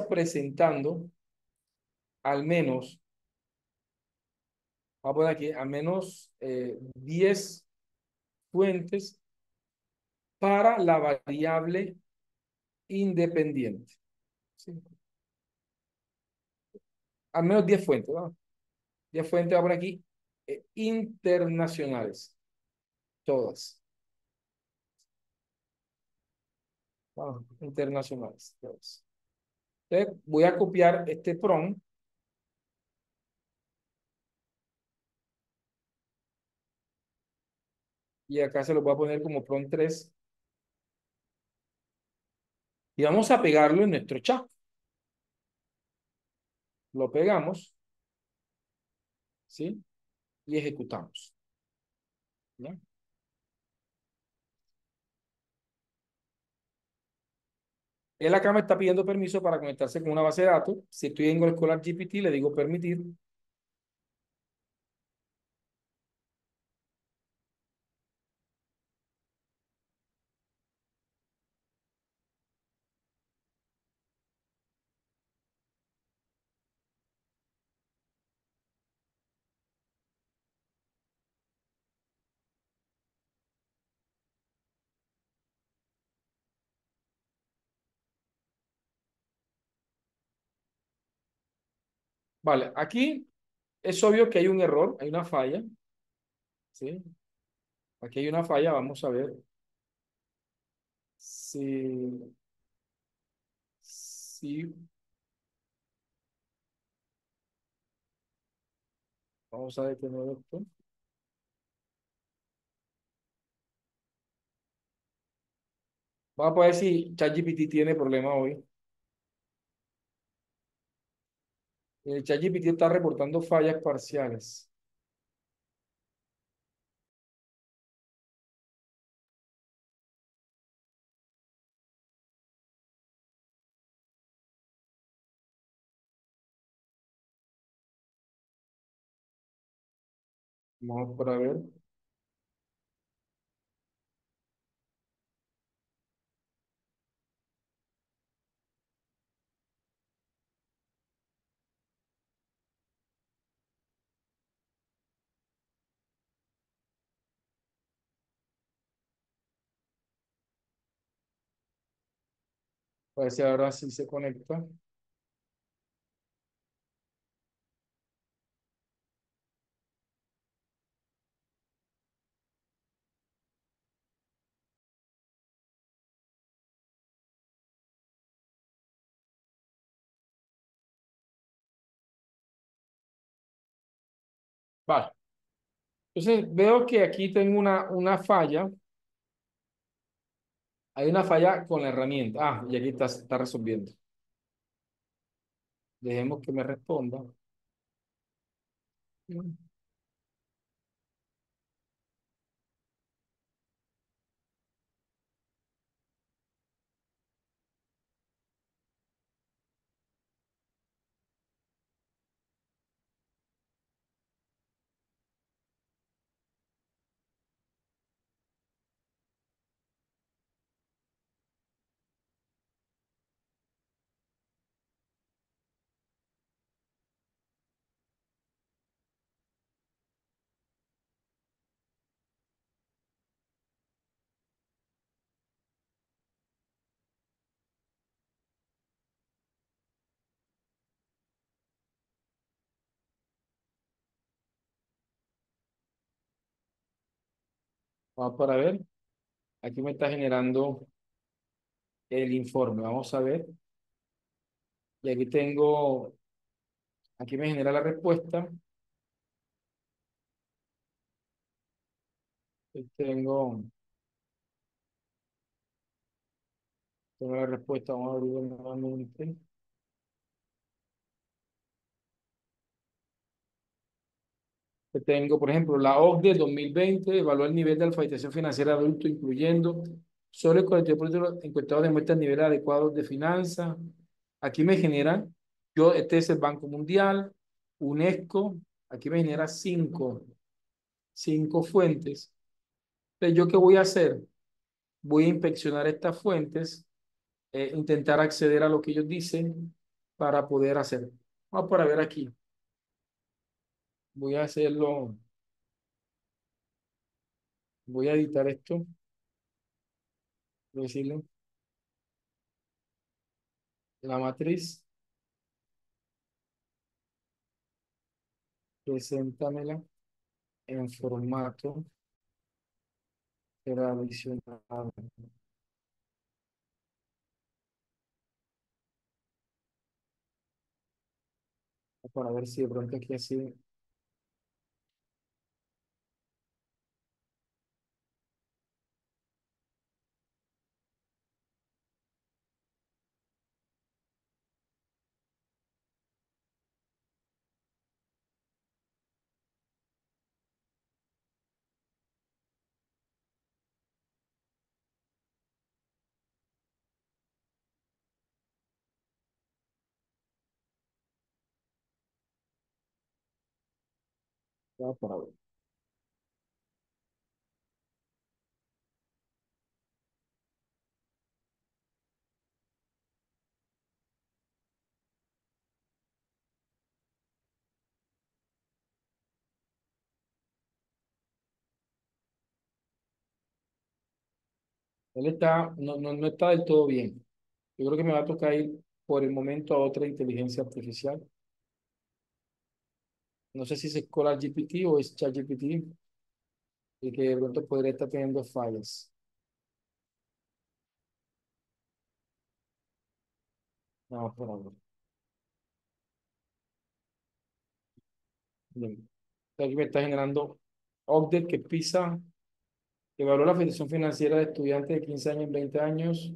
presentando al menos, vamos a poner aquí, al menos 10 fuentes para la variable independiente. ¿Sí? Al menos 10 fuentes, ¿no? 10 fuentes, vamos a poner aquí, internacionales, todas. ¿No? Internacionales, todas. Entonces, voy a copiar este prompt y acá se lo voy a poner como prompt 3 y vamos a pegarlo en nuestro chat. Lo pegamos, ¿sí? Y ejecutamos. ¿Ya? Él acá me está pidiendo permiso para conectarse con una base de datos. Si estoy en el Scholar GPT, le digo permitir. Vale, aquí es obvio que hay un error, hay una falla, ¿sí? Aquí hay una falla, vamos a ver si, vamos a detener esto. Vamos a ver si ChatGPT tiene problema hoy. El ChatGPT está reportando fallas parciales. Vamos para ver. A ver si ahora sí se conecta. Vale. Entonces veo que aquí tengo una falla. Hay una falla con la herramienta. Ah, y aquí está resolviendo. Dejemos que me responda. Vamos para ver. Aquí me está generando el informe. Vamos a ver. Y aquí tengo, aquí me genera la respuesta. Y tengo la respuesta. Vamos a abrirlo nuevamente. Tengo, por ejemplo, la OCDE del 2020 evalúa el nivel de alfabetización financiera adulto, incluyendo solo el 42% de los encuestados demuestran niveles adecuados de finanzas. Aquí me generan, este es el Banco Mundial, UNESCO, aquí me genera cinco fuentes. Entonces, ¿yo qué voy a hacer? Voy a inspeccionar estas fuentes, intentar acceder a lo que ellos dicen para poder hacer. Vamos para ver aquí. Voy a hacerlo, voy a editar esto, voy a decirle la matriz. Preséntamela en formato tradicional para ver si de pronto aquí así. Para ver. Él está, no está del todo bien. Yo creo que me va a tocar ir por el momento a otra inteligencia artificial. No sé si es Scholar GPT o es ChatGPT y que de pronto podría estar teniendo fallas. Vamos por ver. Bien. Aquí me está generando update que PISA evaluó la federación financiera de estudiantes de 15 años en 20 años.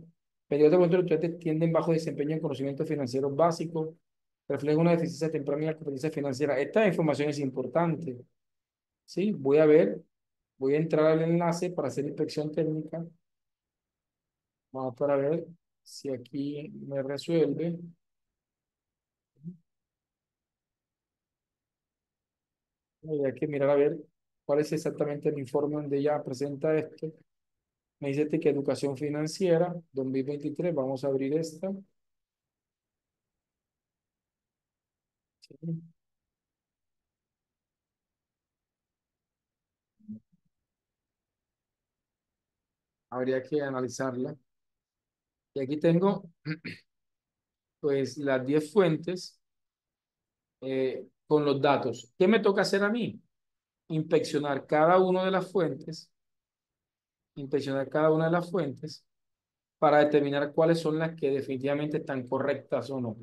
Periodo de cuenta los estudiantes tienden bajo desempeño en conocimientos financieros básicos. Refleja una deficiencia temprana en la competencia financiera. Esta información es importante. Sí, voy a ver, voy a entrar al enlace para hacer inspección técnica. Vamos para ver si aquí me resuelve. Hay que mirar a ver. ¿Cuál es exactamente el informe donde ella presenta esto? Me dice que educación financiera 2023. Vamos a abrir esta. Sí. Habría que analizarla. Y aquí tengo pues las 10 fuentes con los datos. ¿Qué me toca hacer a mí? Inspeccionar cada una de las fuentes, inspeccionar cada una de las fuentes para determinar cuáles son las que definitivamente están correctas o no.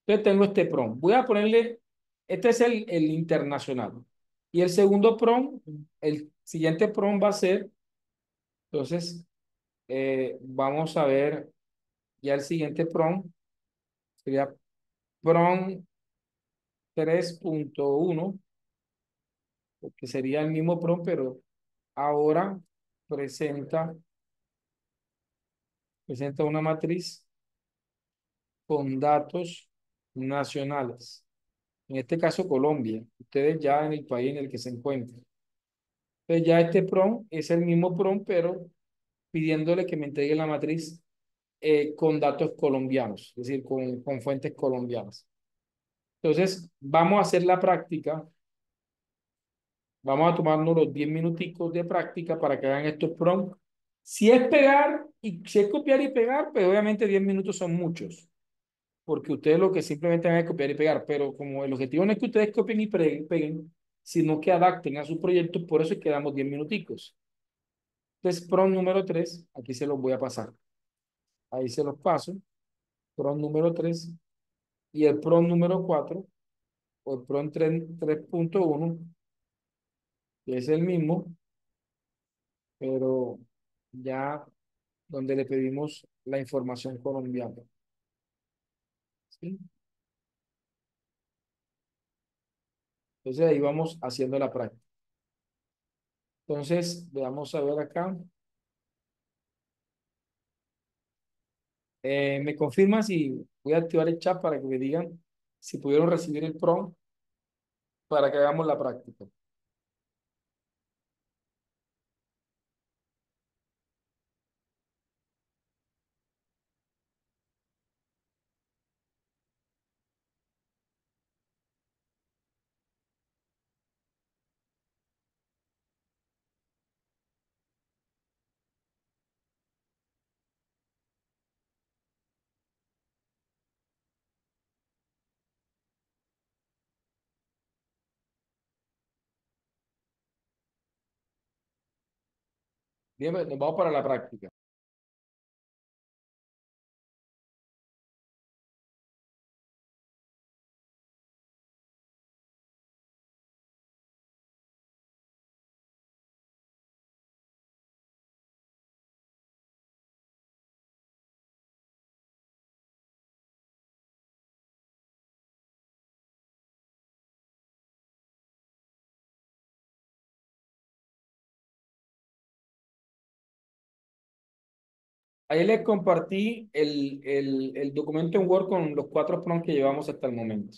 Entonces tengo este prompt. Voy a ponerle, este es el internacional. Y el segundo prompt, el siguiente prompt va a ser, entonces, vamos a ver ya el siguiente prompt, sería prompt 3.1, que sería el mismo prompt, pero ahora presenta, presenta una matriz con datos nacionales. En este caso, Colombia. Ustedes ya en el país en el que se encuentran. Entonces, ya este prompt es el mismo prompt, pero pidiéndole que me entregue la matriz con datos colombianos, es decir, con fuentes colombianas. Entonces, vamos a hacer la práctica. Vamos a tomarnos los 10 minuticos de práctica para que hagan estos prompts. Si es pegar y si es copiar y pegar, pues obviamente 10 minutos son muchos, porque ustedes lo que simplemente van a copiar y pegar, pero como el objetivo no es que ustedes copien y peguen, sino que adapten a su proyecto, por eso es que damos 10 minuticos. Entonces, prompt número 3 aquí se los voy a pasar. Ahí se los paso. Prompt número 3 y el prompt número 4 o el prompt 3.1 que es el mismo, pero ya donde le pedimos la información colombiana. ¿Sí? Entonces ahí vamos haciendo la práctica. Entonces, veamos a ver acá. Me confirman si voy a activar el chat para que me digan si pudieron recibir el prompt para que hagamos la práctica. Bien, nos vamos para la práctica. Ahí les compartí el documento en Word con los 4 prompts que llevamos hasta el momento.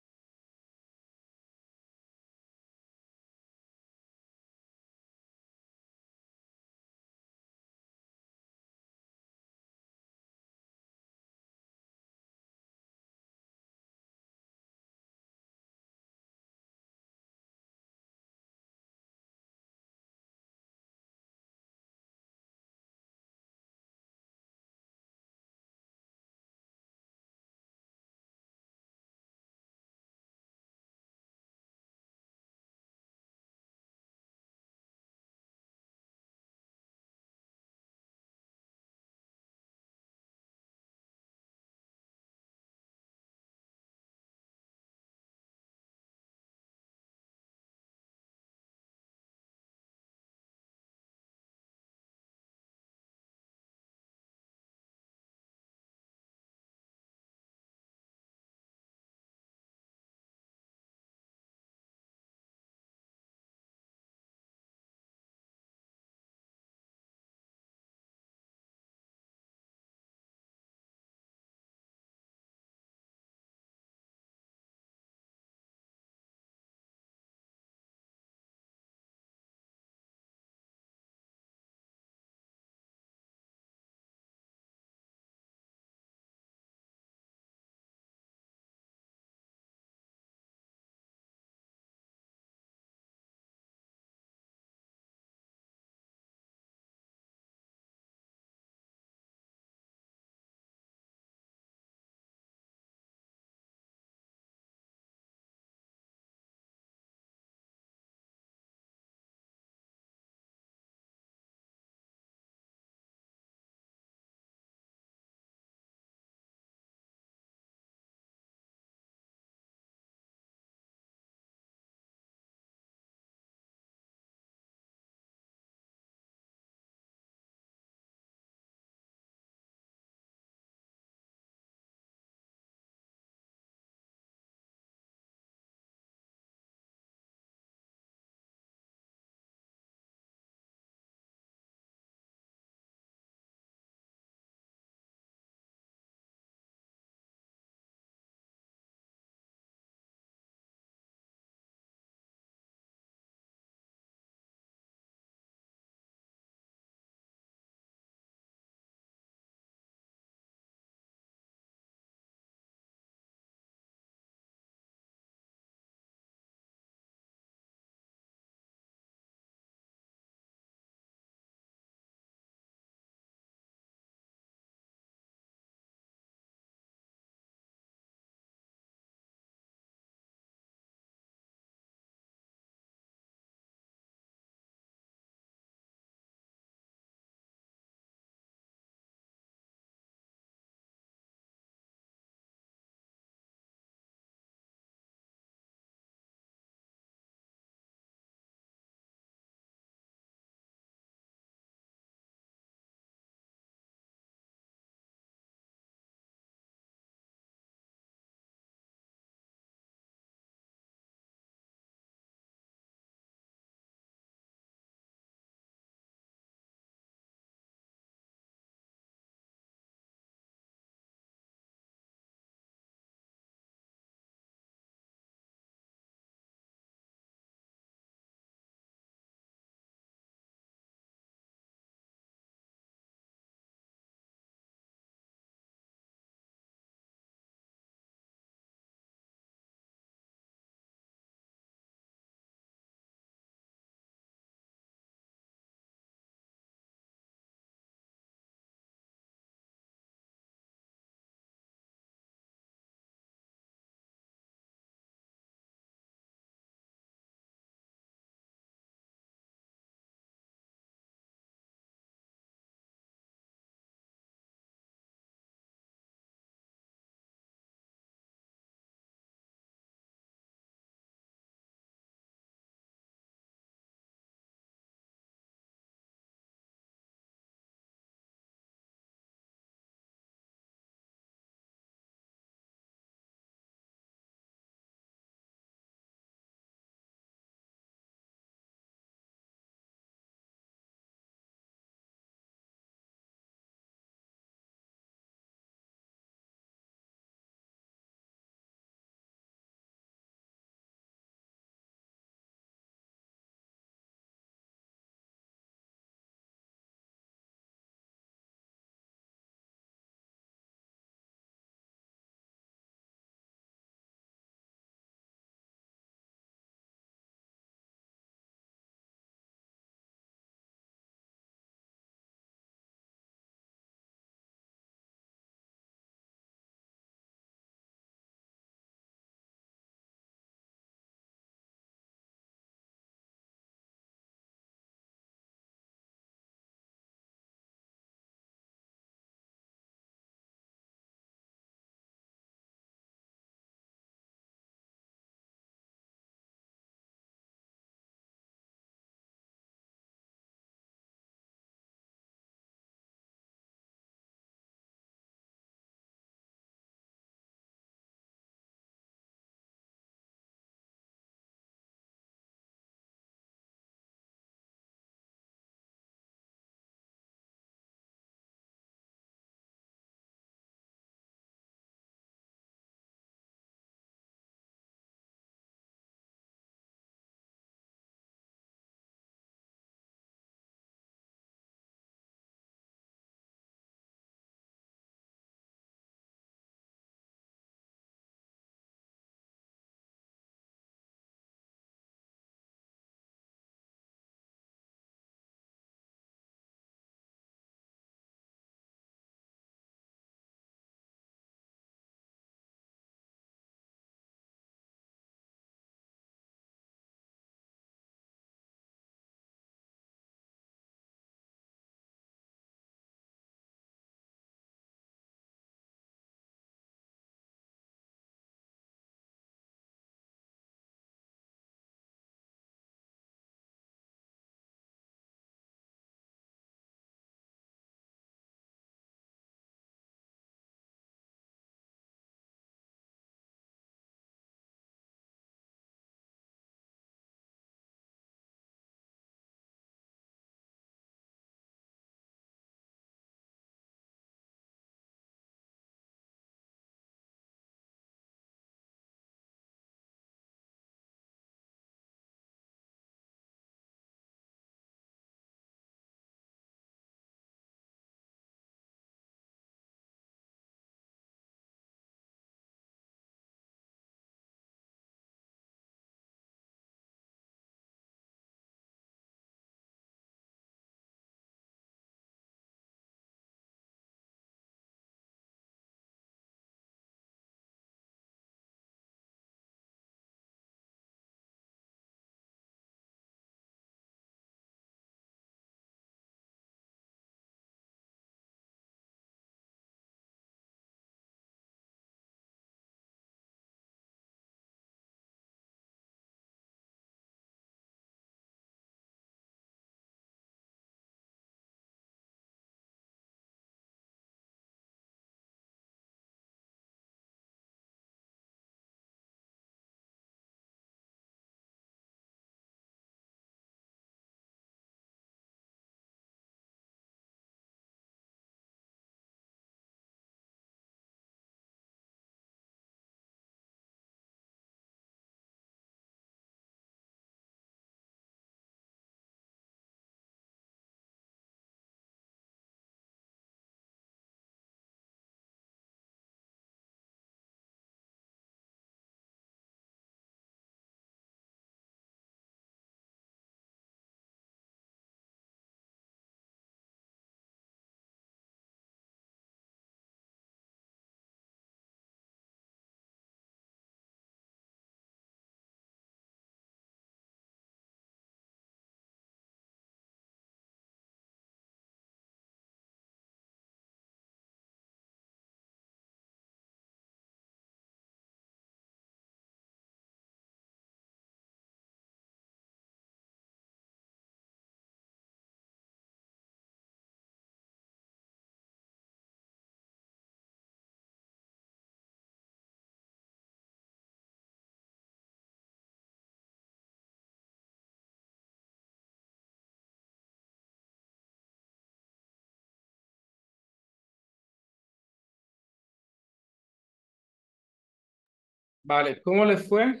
Vale, ¿cómo les fue?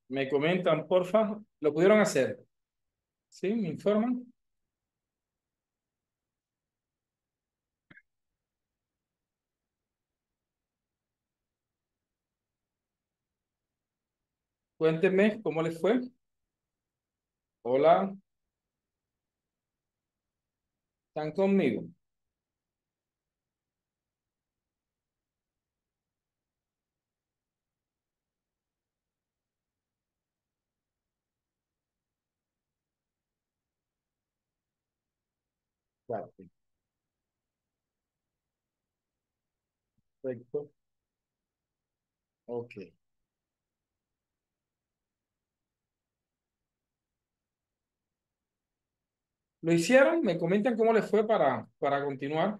Me comentan, porfa. ¿Lo pudieron hacer? ¿Sí? ¿Me informan? Cuéntenme cómo les fue. Hola, ¿están conmigo? Vale, perfecto. Ok. ¿Lo hicieron? ¿Me comentan cómo les fue para continuar?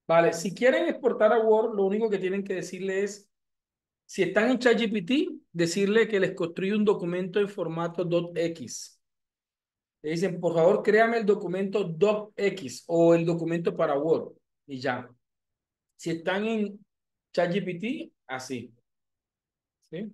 Vale, si quieren exportar a Word, lo único que tienen que decirle es, si están en ChatGPT, decirle que les construye un documento en formato docx. Le dicen, por favor, créame el documento docx o el documento para Word. Y ya. Si están en ChatGPT, así. ¿Sí?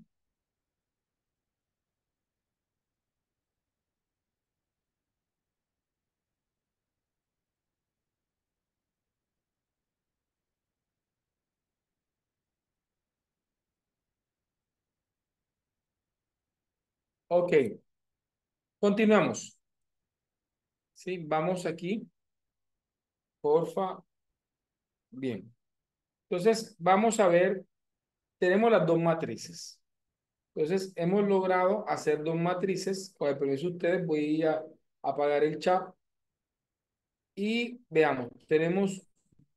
Ok, continuamos. Sí, vamos aquí, porfa. Bien. Entonces, vamos a ver, tenemos las dos matrices. Entonces, hemos logrado hacer dos matrices. Con el permiso de ustedes, voy a apagar el chat y veamos, tenemos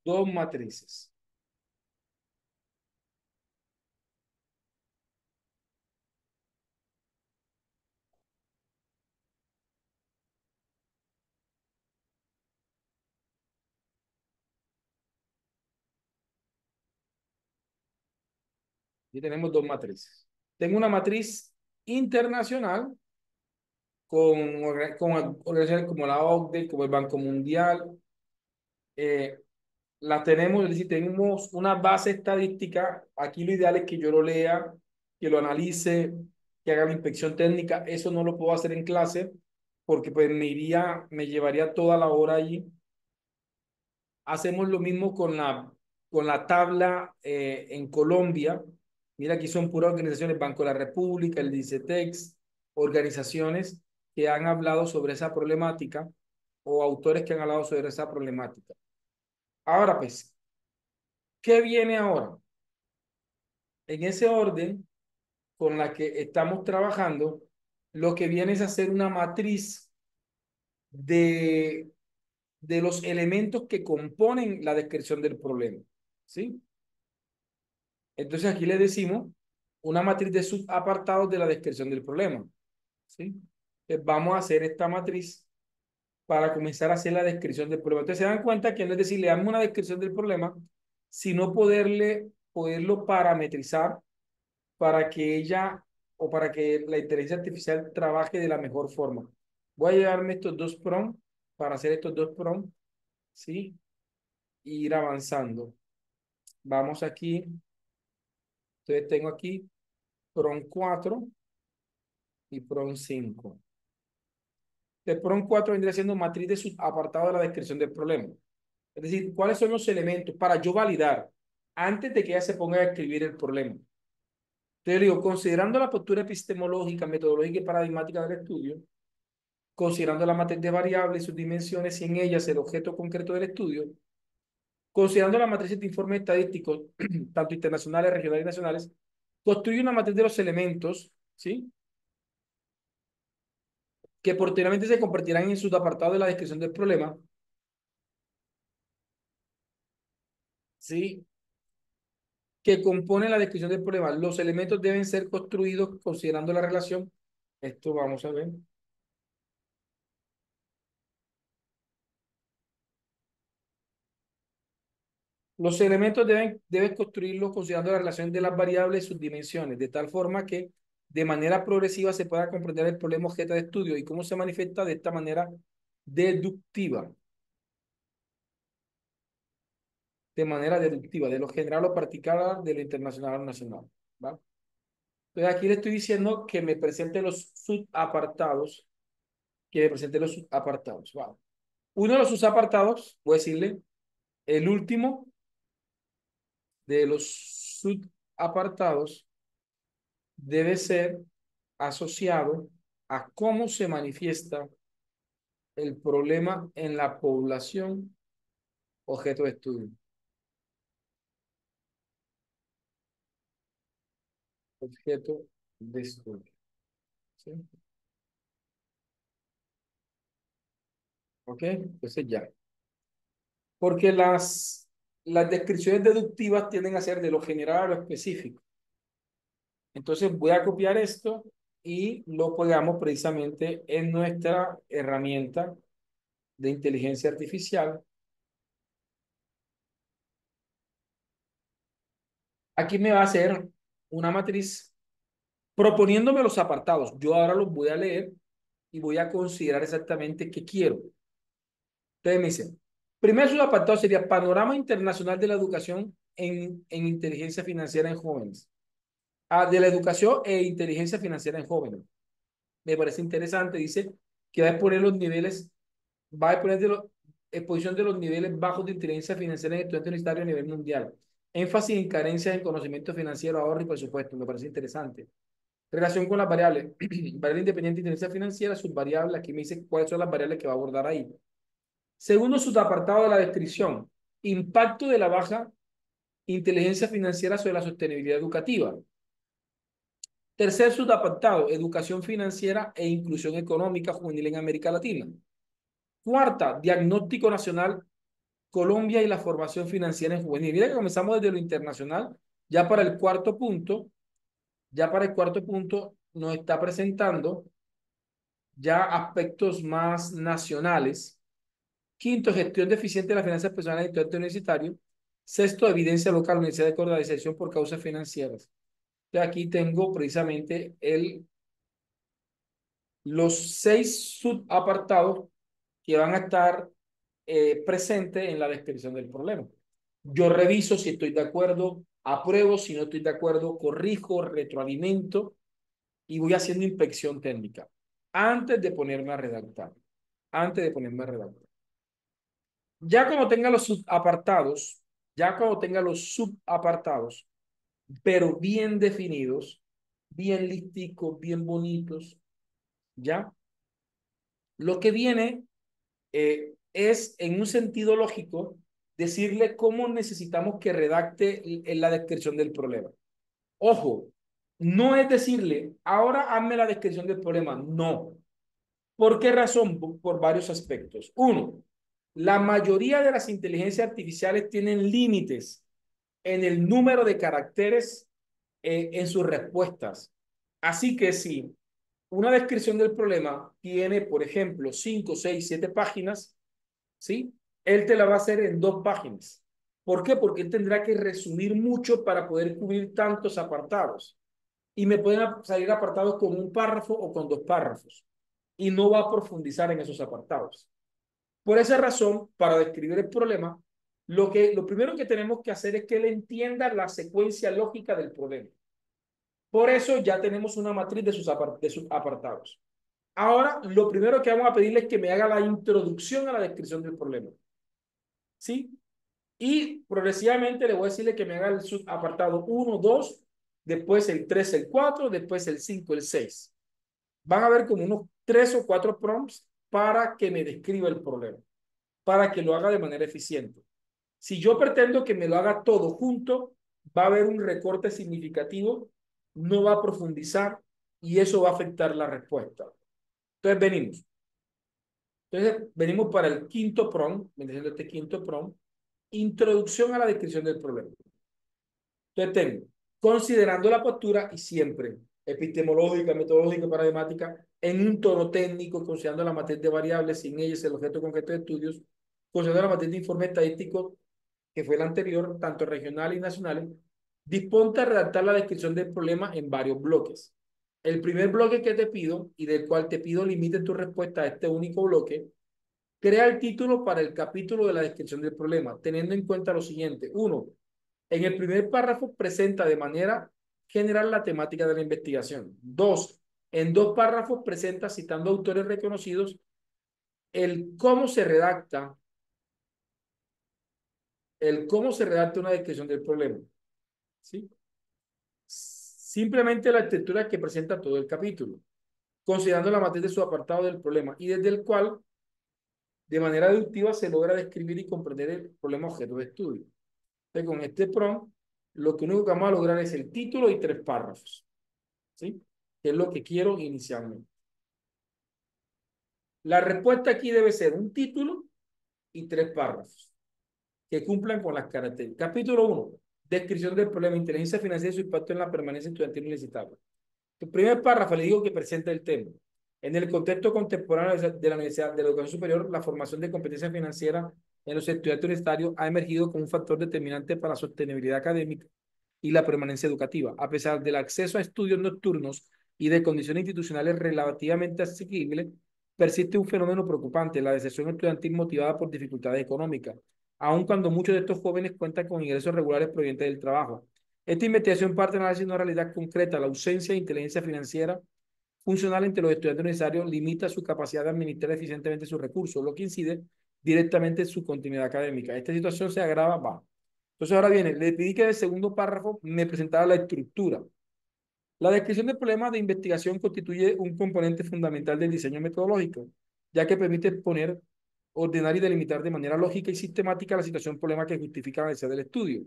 dos matrices. Y tenemos dos matrices. Tengo una matriz internacional con organizaciones como la OCDE, como el Banco Mundial. eh, las tenemos, es decir, tenemos una base estadística. Aquí lo ideal es que yo lo lea, que lo analice, que haga la inspección técnica. Eso no lo puedo hacer en clase porque pues me llevaría toda la hora allí. Hacemos lo mismo con la tabla en Colombia. Mira, aquí son puras organizaciones, Banco de la República, el DICETEX, organizaciones que han hablado sobre esa problemática o autores que han hablado sobre esa problemática. Ahora pues, ¿qué viene ahora? En ese orden con la que estamos trabajando, lo que viene es hacer una matriz de, de los elementos que componen la descripción del problema. ¿Sí? Entonces aquí le decimos una matriz de subapartados de la descripción del problema. ¿Sí? Entonces vamos a hacer esta matriz para comenzar a hacer la descripción del problema. Entonces se dan cuenta que no es decir, le damos una descripción del problema, sino poderlo parametrizar para que ella o para que la inteligencia artificial trabaje de la mejor forma. Voy a llevarme estos dos prompts para hacer estos dos prompts, ¿sí? Y ir avanzando. Vamos aquí. Entonces tengo aquí prompt 4 y prompt 5. El prompt 4 vendría siendo matriz de subapartado de la descripción del problema. Es decir, cuáles son los elementos para yo validar antes de que ella se ponga a escribir el problema. Entonces, le digo, considerando la postura epistemológica, metodológica y paradigmática del estudio, considerando la matriz de variables y sus dimensiones y en ellas el objeto concreto del estudio, considerando la matriz de informes estadísticos, tanto internacionales, regionales y nacionales, construye una matriz de los elementos, ¿sí? Que posteriormente se convertirán en sus apartados de la descripción del problema, ¿sí? que componen la descripción del problema. Los elementos deben ser construidos considerando la relación. Esto vamos a ver. Los elementos deben construirlos considerando la relación de las variables y sus dimensiones, de tal forma que de manera progresiva se pueda comprender el problema objeto de estudio y cómo se manifiesta de esta manera deductiva, de lo general o particular, de lo internacional o nacional. ¿Va? Entonces aquí le estoy diciendo que me presente los subapartados, que me presente los subapartados. ¿Va? Uno de los subapartados, voy a decirle, el último de los subapartados debe ser asociado a cómo se manifiesta el problema en la población objeto de estudio. Objeto de estudio. ¿Sí? ¿Ok? Entonces ya. Porque las descripciones deductivas tienden a ser de lo general a lo específico. Entonces voy a copiar esto y lo pegamos precisamente en nuestra herramienta de inteligencia artificial. Aquí me va a hacer una matriz proponiéndome los apartados. Yo ahora los voy a leer y voy a considerar exactamente qué quiero. Entonces me dice, primer subapartado sería Panorama Internacional de la Educación en Inteligencia Financiera en Jóvenes. Ah, de la educación e inteligencia financiera en jóvenes. Me parece interesante. Dice que va a exponer los niveles, va a exponer exposición de los niveles bajos de inteligencia financiera en estudiantes universitarios a nivel mundial. Énfasis en carencias en conocimiento financiero, ahorro y presupuesto. Me parece interesante. Relación con las variables. Variable independiente de inteligencia financiera, sus variables. Aquí me dice cuáles son las variables que va a abordar ahí. Segundo subapartado de la descripción. Impacto de la baja inteligencia financiera sobre la sostenibilidad educativa. Tercer subapartado, educación financiera e inclusión económica juvenil en América Latina. Cuarta, diagnóstico nacional, Colombia y la formación financiera en juvenil. Mira que comenzamos desde lo internacional. Ya para el cuarto punto, ya para el cuarto punto nos está presentando ya aspectos más nacionales. Quinto, gestión deficiente de las finanzas personales del estudiante universitario. Sexto, evidencia local, Universidad de Córdoba, deserción por causas financieras. Entonces aquí tengo precisamente los 6 subapartados que van a estar presentes en la descripción del problema. Yo reviso si estoy de acuerdo, apruebo, si no estoy de acuerdo, corrijo, retroalimento y voy haciendo inspección técnica antes de ponerme a redactar. Antes de ponerme a redactar. Ya cuando tenga los subapartados, ya cuando tenga los subapartados, pero bien definidos, bien listicos, bien bonitos, ¿ya? Lo que viene es, en un sentido lógico, decirle cómo necesitamos que redacte en la descripción del problema. Ojo, no es decirle, ahora hazme la descripción del problema. No. ¿Por qué razón? Por varios aspectos. Uno, la mayoría de las inteligencias artificiales tienen límites en el número de caracteres en sus respuestas. Así que si una descripción del problema tiene, por ejemplo, 5, 6, 7 páginas, ¿sí? Él te la va a hacer en 2 páginas. ¿Por qué? Porque él tendrá que resumir mucho para poder cubrir tantos apartados. Y me pueden salir apartados con un párrafo o con 2 párrafos. Y no va a profundizar en esos apartados. Por esa razón, para describir el problema, lo primero que tenemos que hacer es que él entienda la secuencia lógica del problema. Por eso ya tenemos una matriz de sus apartados. Ahora, lo primero que vamos a pedirle es que me haga la introducción a la descripción del problema. ¿Sí? Y progresivamente le voy a decirle que me haga el subapartado 1, 2, después el 3, el 4, después el 5, el 6. Van a ver como unos 3 o 4 prompts para que me describa el problema, para que lo haga de manera eficiente. Si yo pretendo que me lo haga todo junto, va a haber un recorte significativo, no va a profundizar y eso va a afectar la respuesta. Entonces venimos para el quinto prompt, me diciendo este quinto prompt, introducción a la descripción del problema. Entonces tengo, considerando la postura y siempre epistemológica, metodológica, paradigmática, en un tono técnico, considerando la matriz de variables, sin ellas el objeto concreto de estudios, considerando la matriz de informe estadístico, que fue la anterior, tanto regional y nacionales, disponte a redactar la descripción del problema en varios bloques. El primer bloque que te pido y del cual te pido limite tu respuesta a este único bloque, crea el título para el capítulo de la descripción del problema, teniendo en cuenta lo siguiente. Uno, en el primer párrafo presenta de manera general la temática de la investigación. Dos, en dos párrafos presenta, citando autores reconocidos, el cómo se redacta una descripción del problema. ¿Sí? Simplemente la estructura que presenta todo el capítulo, considerando la matriz de su apartado del problema y desde el cual, de manera deductiva, se logra describir y comprender el problema objeto de estudio. Entonces, con este prompt, lo que único que vamos a lograr es el título y tres párrafos. ¿Sí? Que es lo que quiero inicialmente. La respuesta aquí debe ser un título y tres párrafos que cumplan con las características. Capítulo 1. Descripción del problema, inteligencia financiera y su impacto en la permanencia estudiantil universitaria. El primer párrafo le digo que presenta el tema. En el contexto contemporáneo de la Universidad de la Educación Superior, la formación de competencia financiera en los estudiantes universitarios ha emergido como un factor determinante para la sostenibilidad académica y la permanencia educativa. A pesar del acceso a estudios nocturnos y de condiciones institucionales relativamente asequibles, persiste un fenómeno preocupante, la deserción estudiantil motivada por dificultades económicas, aun cuando muchos de estos jóvenes cuentan con ingresos regulares provenientes del trabajo. Esta investigación parte de análisis de una realidad concreta, la ausencia de inteligencia financiera funcional entre los estudiantes necesarios limita su capacidad de administrar eficientemente sus recursos, lo que incide directamente en su continuidad académica. Esta situación se agrava, va. Entonces ahora viene, le pedí que en el segundo párrafo me presentara la estructura. La descripción del problema de investigación constituye un componente fundamental del diseño metodológico, ya que permite exponer, ordenar y delimitar de manera lógica y sistemática la situación problema que justifica la necesidad del estudio.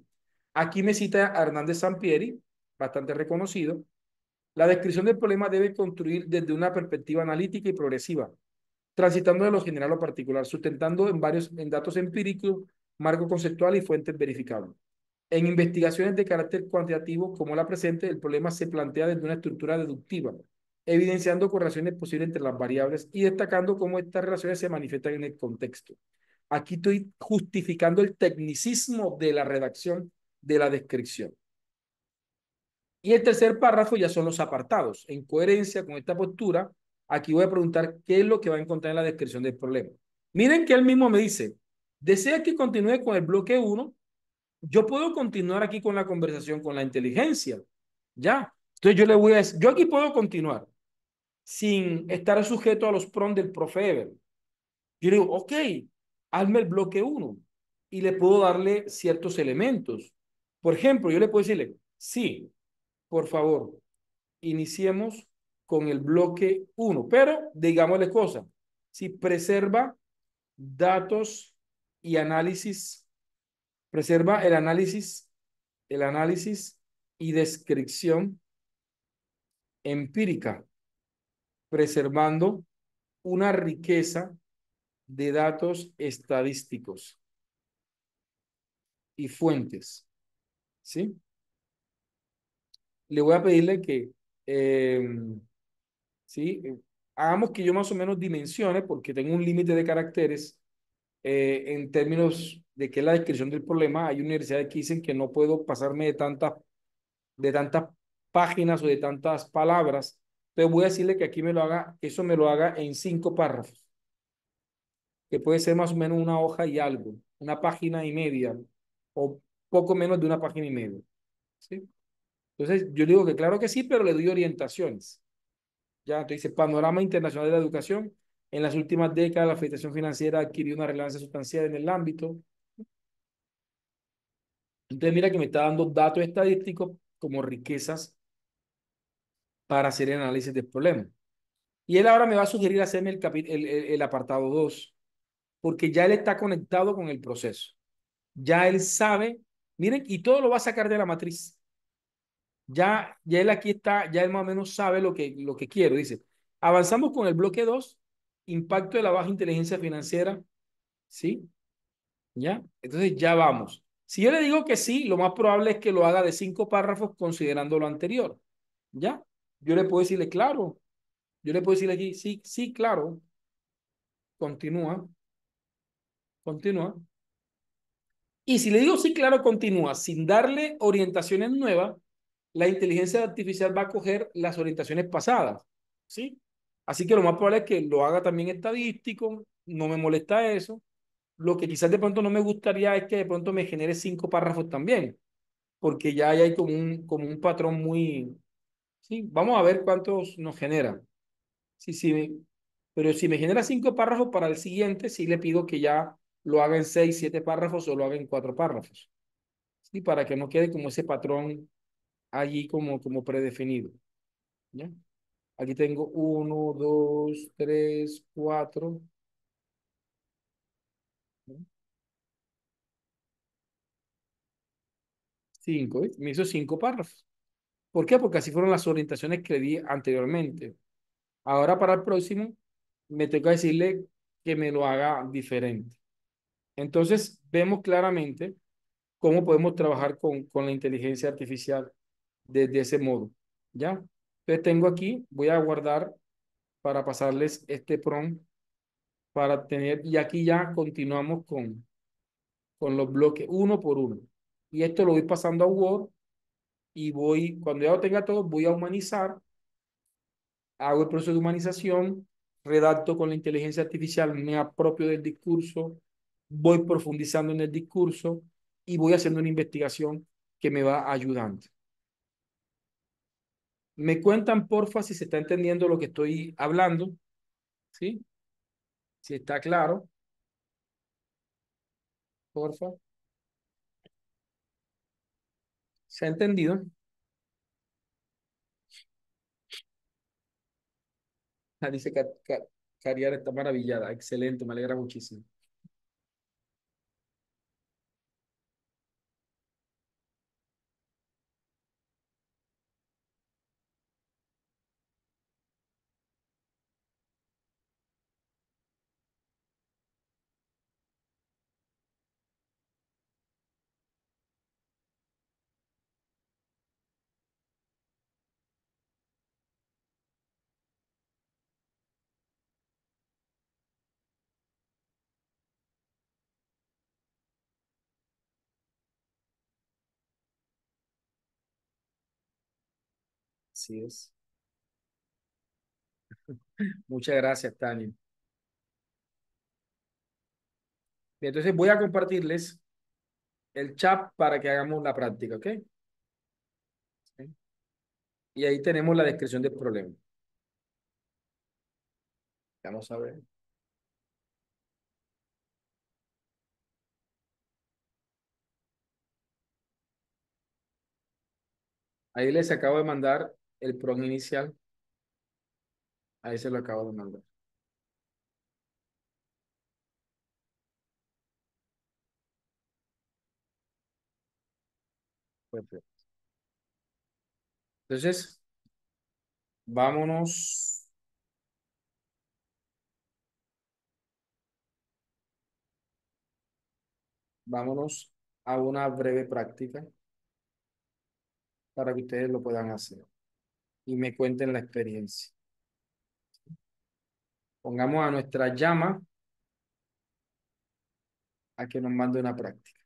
Aquí me cita a Hernández Sampieri, bastante reconocido. La descripción del problema debe construir desde una perspectiva analítica y progresiva, transitando de lo general a lo particular, sustentando en datos empíricos, marco conceptual y fuentes verificables. En investigaciones de carácter cuantitativo, como la presente, el problema se plantea desde una estructura deductiva, evidenciando correlaciones posibles entre las variables y destacando cómo estas relaciones se manifiestan en el contexto. Aquí estoy justificando el tecnicismo de la redacción de la descripción. Y el tercer párrafo ya son los apartados. En coherencia con esta postura, aquí voy a preguntar qué es lo que va a encontrar en la descripción del problema. Miren que él mismo me dice, ¿desea que continúe con el bloque 1? Yo puedo continuar aquí con la conversación con la inteligencia. Ya. Entonces yo le voy a decir, yo aquí puedo continuar sin estar sujeto a los prompts del profe Ever. Yo le digo, ok, hazme el bloque 1 y le puedo darle ciertos elementos. Por ejemplo, yo le puedo decirle, sí, por favor, iniciemos con el bloque 1, pero digámosle cosas. Si preserva datos y análisis, preserva el análisis y descripción empírica, preservando una riqueza de datos estadísticos y fuentes, ¿sí? Le voy a pedirle que, ¿sí? Hagamos que yo más o menos dimensione, porque tengo un límite de caracteres en términos de qué es la descripción del problema. Hay universidades que dicen que no puedo pasarme de tantas páginas o de tantas palabras, pero voy a decirle que aquí eso me lo haga en 5 párrafos, que puede ser más o menos una hoja y algo, una página y media, o poco menos de una página y media, ¿sí? Entonces, yo digo que claro que sí, pero le doy orientaciones. Ya, entonces dice, panorama internacional de la educación. En las últimas décadas, la federación financiera adquirió una relevancia sustancial en el ámbito. Entonces, mira que me está dando datos estadísticos como riquezas para hacer el análisis del problema. Y él ahora me va a sugerir hacerme el apartado 2 porque ya él está conectado con el proceso. Ya él sabe, miren, y todo lo va a sacar de la matriz. Ya él aquí está, ya él más o menos sabe lo que quiero. Dice, avanzamos con el bloque 2, impacto de la baja inteligencia financiera, ¿sí? ¿Ya? Entonces ya vamos. Si yo le digo que sí, lo más probable es que lo haga de 5 párrafos considerando lo anterior. ¿Ya? Yo le puedo decirle, claro. Yo le puedo decirle aquí, sí, sí, claro. Continúa, continúa. Y si le digo sí, claro, continúa, sin darle orientaciones nuevas, la inteligencia artificial va a coger las orientaciones pasadas, ¿sí? Así que lo más probable es que lo haga también estadístico, no me molesta eso. Lo que quizás de pronto no me gustaría es que de pronto me genere 5 párrafos también, porque ya ahí hay como un patrón muy, sí, vamos a ver cuántos nos genera. Sí, sí, pero si me genera 5 párrafos para el siguiente, sí le pido que ya lo haga en 6, 7 párrafos o lo haga en 4 párrafos. Sí, para que no quede como ese patrón allí como predefinido. ¿Ya? Aquí tengo 1, 2, 3, 4, ¿no? 5. ¿Ves? Me hizo 5 párrafos. ¿Por qué? Porque así fueron las orientaciones que le di anteriormente. Ahora para el próximo, me toca decirle que me lo haga diferente. Entonces, vemos claramente cómo podemos trabajar con la inteligencia artificial desde ese modo. ¿Ya? Entonces tengo aquí, voy a guardar para pasarles este prompt para tener, y aquí ya continuamos con los bloques uno por uno. Y esto lo voy pasando a Word y voy, cuando ya lo tenga todo, voy a humanizar, hago el proceso de humanización, redacto con la inteligencia artificial, me apropio del discurso, voy profundizando en el discurso y voy haciendo una investigación que me va ayudando. Me cuentan, porfa, si se está entendiendo lo que estoy hablando, ¿sí? Si está claro, porfa. ¿Se ha entendido? Ah, dice que Cariara está maravillada. Excelente, me alegra muchísimo. Así es. Muchas gracias, Tania. Bien, entonces voy a compartirles el chat para que hagamos la práctica, ¿ok? Sí. Y ahí tenemos la descripción del problema. Vamos a ver. Ahí les acabo de mandar el prompt inicial. Ahí se lo acabo de mandar. Perfecto. Entonces, vámonos, vámonos a una breve práctica para que ustedes lo puedan hacer y me cuenten la experiencia. Pongamos a nuestra llama a que nos mande una práctica.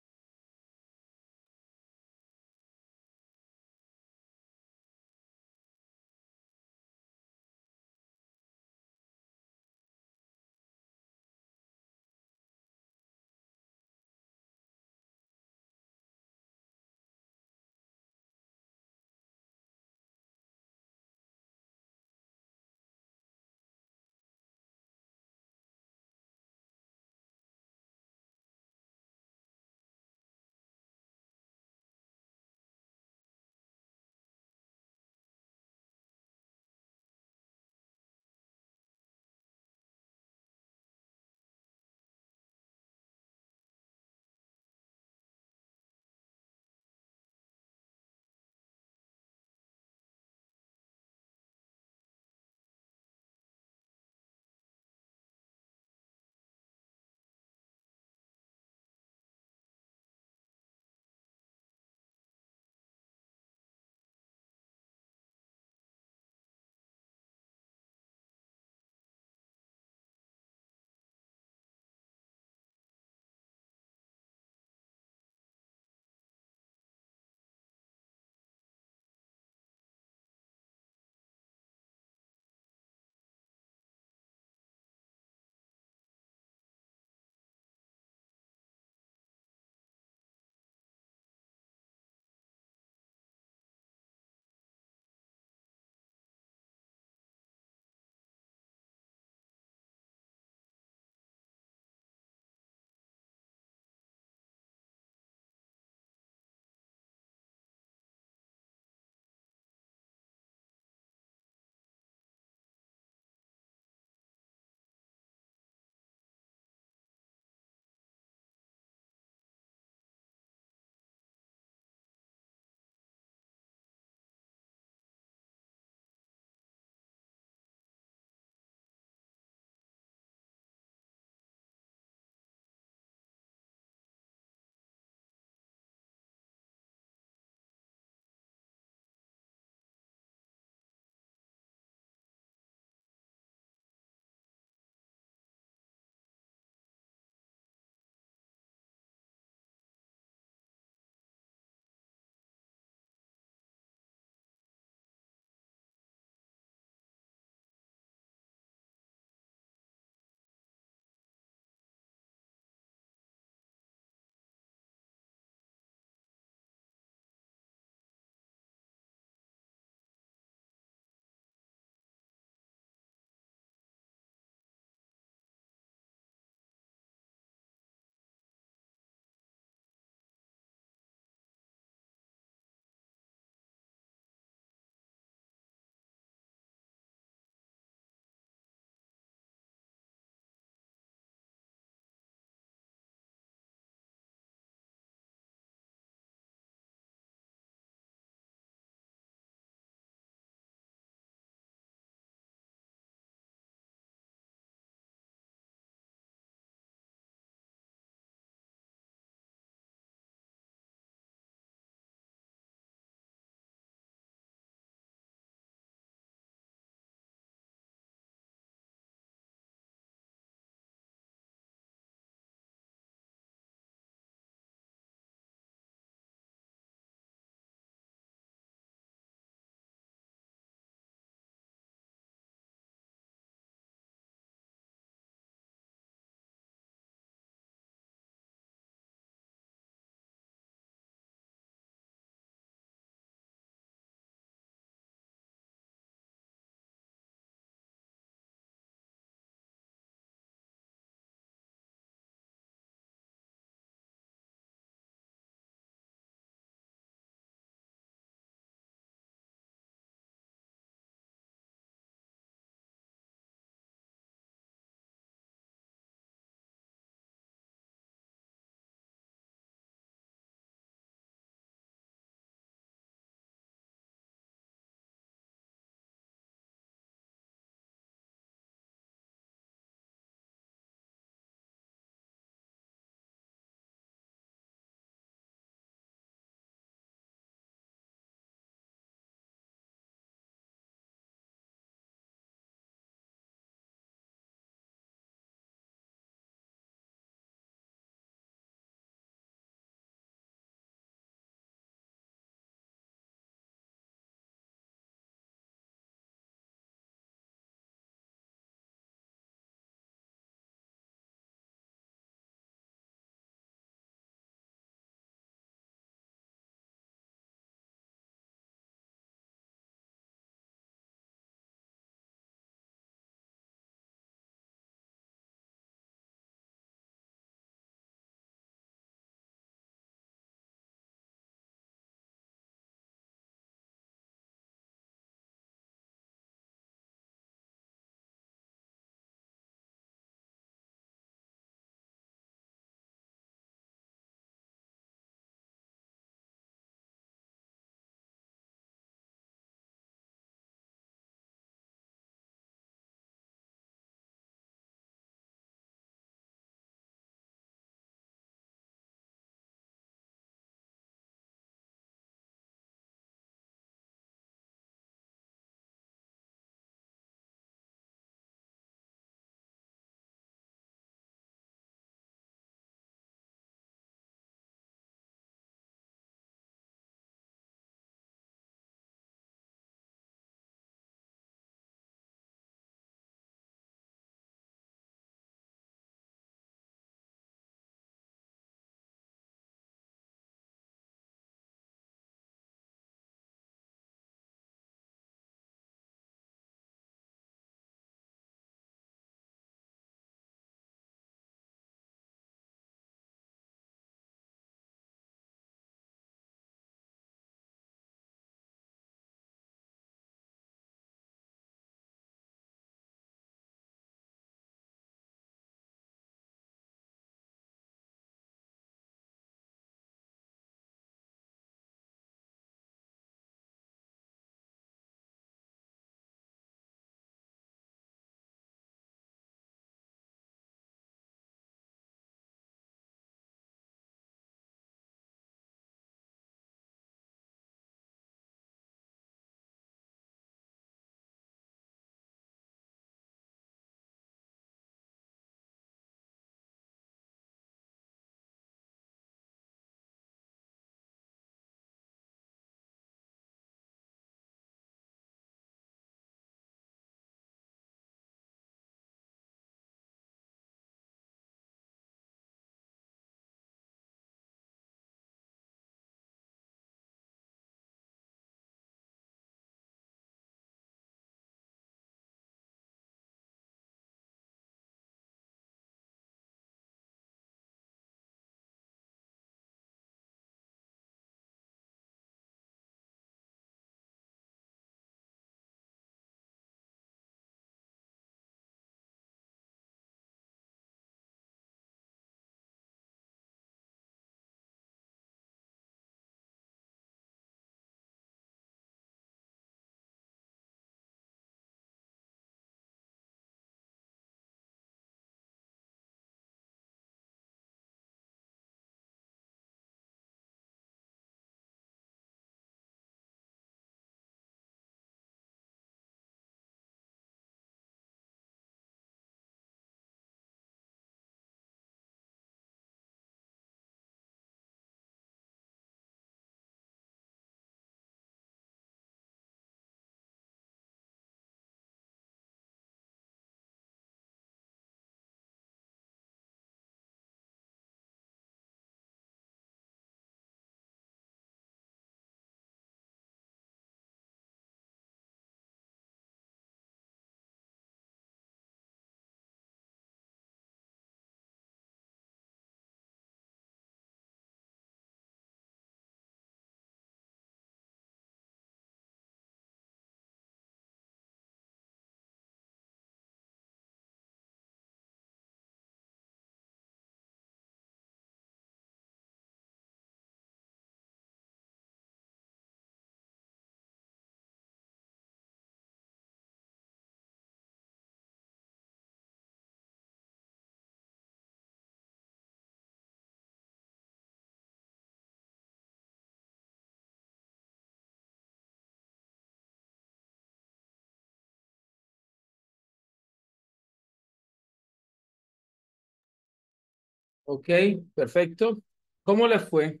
Ok, perfecto. ¿Cómo les fue?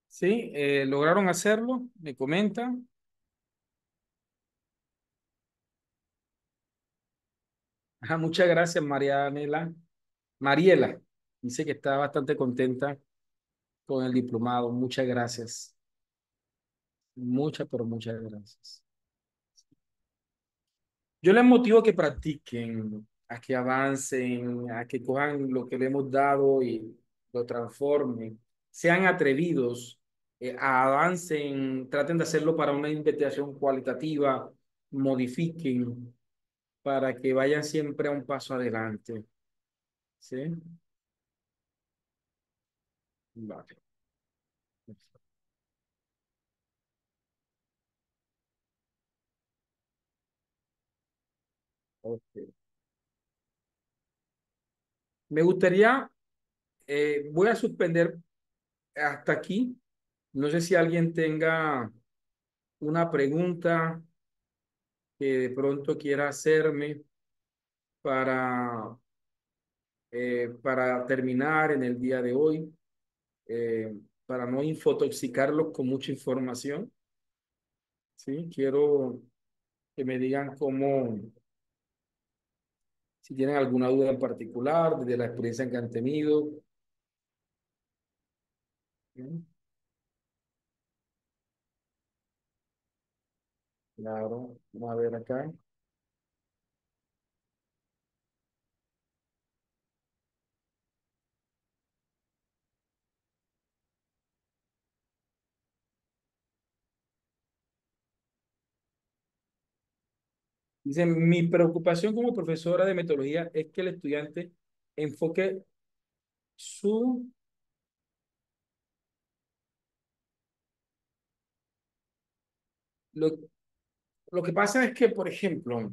¿Sí? ¿Lograron hacerlo? ¿Me comentan? Ajá, muchas gracias, Marianela. Mariela dice que está bastante contenta con el diplomado. Muchas gracias. Muchas, pero muchas gracias. Yo les motivo a que practiquen, a que avancen, a que cojan lo que le hemos dado y lo transformen. Sean atrevidos, avancen, traten de hacerlo para una investigación cualitativa, modifiquen para que vayan siempre a un paso adelante. ¿Sí? Vale. Ok. Me gustaría, voy a suspender hasta aquí. No sé si alguien tenga una pregunta que de pronto quiera hacerme para, para terminar en el día de hoy, para no infotoxicarlos con mucha información. ¿Sí? Quiero que me digan cómo, si tienen alguna duda en particular, desde la experiencia que han tenido. ¿Sí? Claro, vamos a ver acá. Dice, mi preocupación como profesora de metodología es que el estudiante enfoque su... Lo, lo que pasa es que, por ejemplo,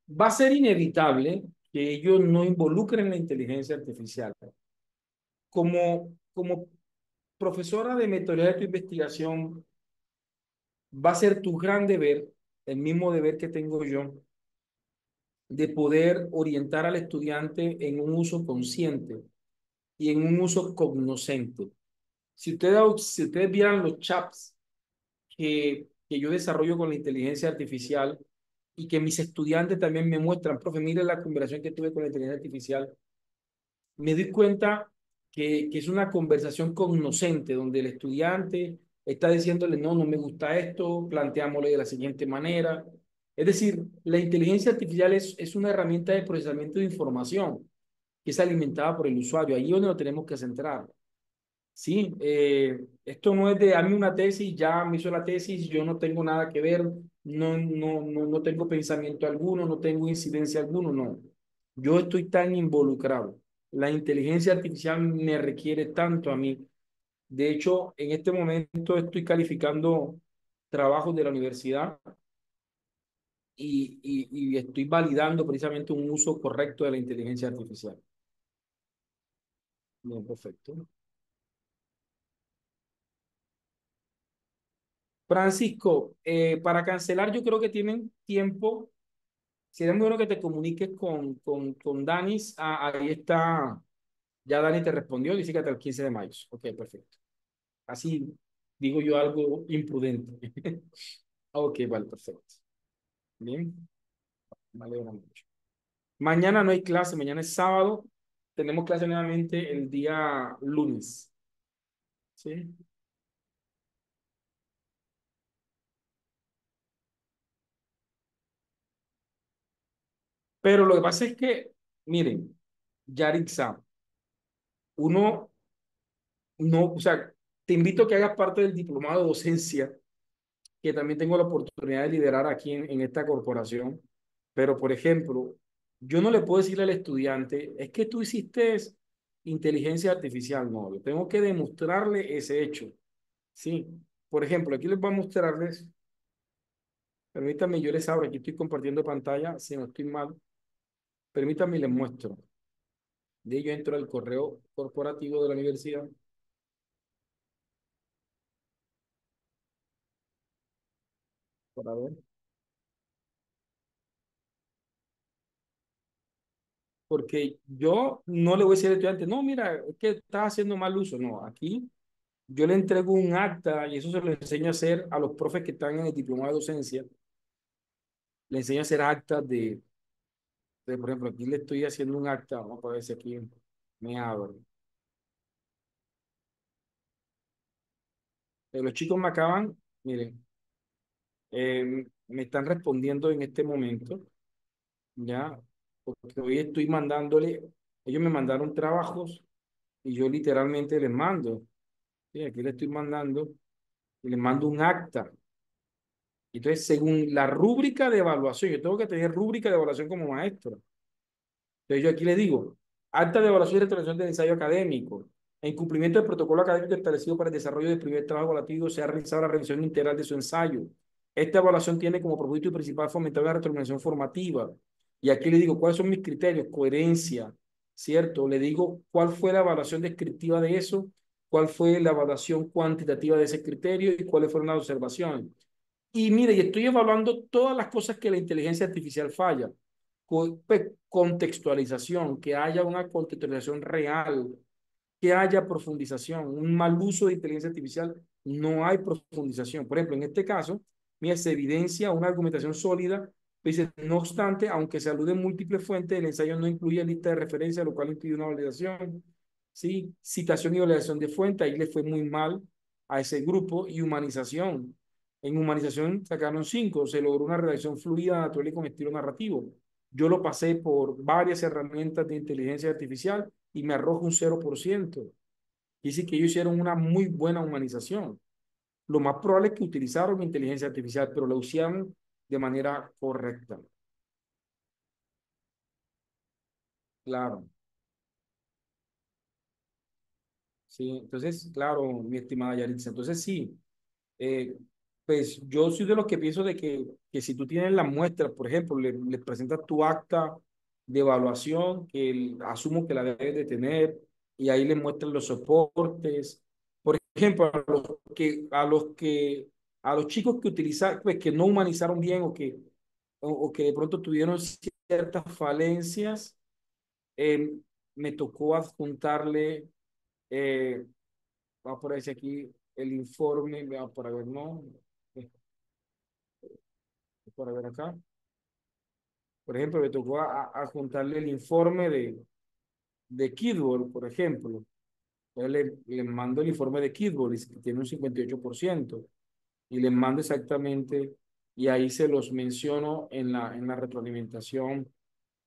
va a ser inevitable que ellos no involucren la inteligencia artificial. Como profesora de metodología de tu investigación, va a ser tu gran deber, el mismo deber que tengo yo, de poder orientar al estudiante en un uso consciente y en un uso cognoscente. Si ustedes vieran los chats que yo desarrollo con la inteligencia artificial y que mis estudiantes también me muestran, profe, mire la conversación que tuve con la inteligencia artificial, me doy cuenta que es una conversación cognoscente, donde el estudiante está diciéndole, no, no me gusta esto, planteámoslo de la siguiente manera. Es decir, la inteligencia artificial es una herramienta de procesamiento de información que es alimentada por el usuario. Ahí es donde lo tenemos que centrar. Sí, esto no es de a mí una tesis, ya me hizo la tesis, yo no tengo nada que ver, no tengo pensamiento alguno, no tengo incidencia alguno, no. Yo estoy tan involucrado. La inteligencia artificial me requiere tanto a mí. De hecho, en este momento estoy calificando trabajos de la universidad y estoy validando precisamente un uso correcto de la inteligencia artificial. Bien, perfecto. Francisco, para cancelar yo creo que tienen tiempo. Sería muy bueno que te comuniques con Danis. Ah, ahí está. Ya Dani te respondió, dice que hasta el 15 de mayo. Ok, perfecto. Así digo yo algo imprudente. Ok, vale, perfecto. Bien, me alegra mucho. Mañana no hay clase, mañana es sábado. Tenemos clase nuevamente el día lunes. ¿Sí? Pero lo que pasa es que, miren, Yaritza, uno no, o sea, te invito a que hagas parte del diplomado de docencia, que también tengo la oportunidad de liderar aquí en esta corporación. Pero, por ejemplo, yo no le puedo decirle al estudiante, es que tú hiciste inteligencia artificial. No, yo tengo que demostrarle ese hecho. Sí. Por ejemplo, aquí les voy a mostrarles, permítanme, yo les abro, aquí estoy compartiendo pantalla, si no estoy mal, permítanme y les muestro. De ello entro al correo corporativo de la universidad para ver. porque yo no le voy a decir al estudiante, no, mira, es que estás haciendo mal uso. No, aquí yo le entrego un acta y eso se lo enseño a hacer a los profes que están en el diploma de docencia. Le enseño a hacer actas por ejemplo, aquí le estoy haciendo un acta, vamos a ver si aquí me abro. Los chicos me acaban, miren, me están respondiendo en este momento, ya, porque hoy estoy mandándole, ellos me mandaron trabajos y yo literalmente les mando, ¿sí? Aquí le estoy mandando y les mando un acta. Entonces, según la rúbrica de evaluación, yo tengo que tener rúbrica de evaluación como maestro. Entonces yo aquí le digo, acta de evaluación y realización del ensayo académico. En cumplimiento del protocolo académico establecido para el desarrollo del primer trabajo evaluativo, se ha realizado la revisión integral de su ensayo. Esta evaluación tiene como propósito principal fomentar una retroalimentación formativa. Y aquí le digo, ¿cuáles son mis criterios? Coherencia, ¿cierto? Le digo, ¿cuál fue la evaluación descriptiva de eso? ¿Cuál fue la evaluación cuantitativa de ese criterio? ¿Y cuáles fueron las observaciones? Y mire, y estoy evaluando todas las cosas que la inteligencia artificial falla. Pues, contextualización, que haya una contextualización real, que haya profundización. Un mal uso de inteligencia artificial, no hay profundización. Por ejemplo, en este caso, mira, se evidencia una argumentación sólida. Dice, no obstante, aunque se alude en múltiples fuentes, el ensayo no incluye lista de referencia, lo cual impide una validación. ¿Sí? Citación y validación de fuente, ahí le fue muy mal a ese grupo. Y humanización. En humanización sacaron 5, se logró una redacción fluida, natural y con estilo narrativo. Yo lo pasé por varias herramientas de inteligencia artificial y me arroja un 0%. Dice que ellos hicieron una muy buena humanización. Lo más probable es que utilizaron inteligencia artificial, pero la usaron de manera correcta. Claro, sí. Entonces, claro, mi estimada Yaritza. Entonces, sí, eh, pues yo soy de los que pienso de que si tú tienes las muestras, por ejemplo, le presentas tu acta de evaluación, que asumo que la debes de tener, y ahí le muestran los soportes. Por ejemplo, a los chicos que utilizaron, pues que no humanizaron bien o que de pronto tuvieron ciertas falencias, eh, me tocó adjuntarle, eh, vamos por decir aquí, el informe, vamos para ver, no, para ver acá. Por ejemplo, me tocó adjuntarle el informe de Kidball, por ejemplo. Entonces le mando el informe de Kidball, dice que tiene un 58%, y le mando exactamente, y ahí se los menciono en la retroalimentación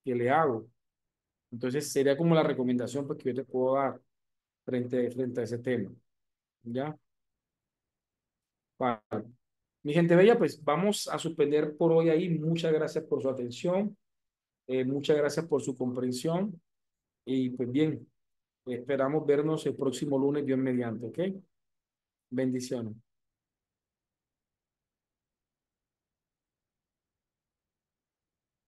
que le hago. Entonces, sería como la recomendación pues, que yo te puedo dar frente a ese tema. ¿Ya? Vale. Mi gente bella, pues vamos a suspender por hoy ahí. Muchas gracias por su atención, muchas gracias por su comprensión y pues bien, esperamos vernos el próximo lunes, bien mediante, ¿ok? Bendiciones.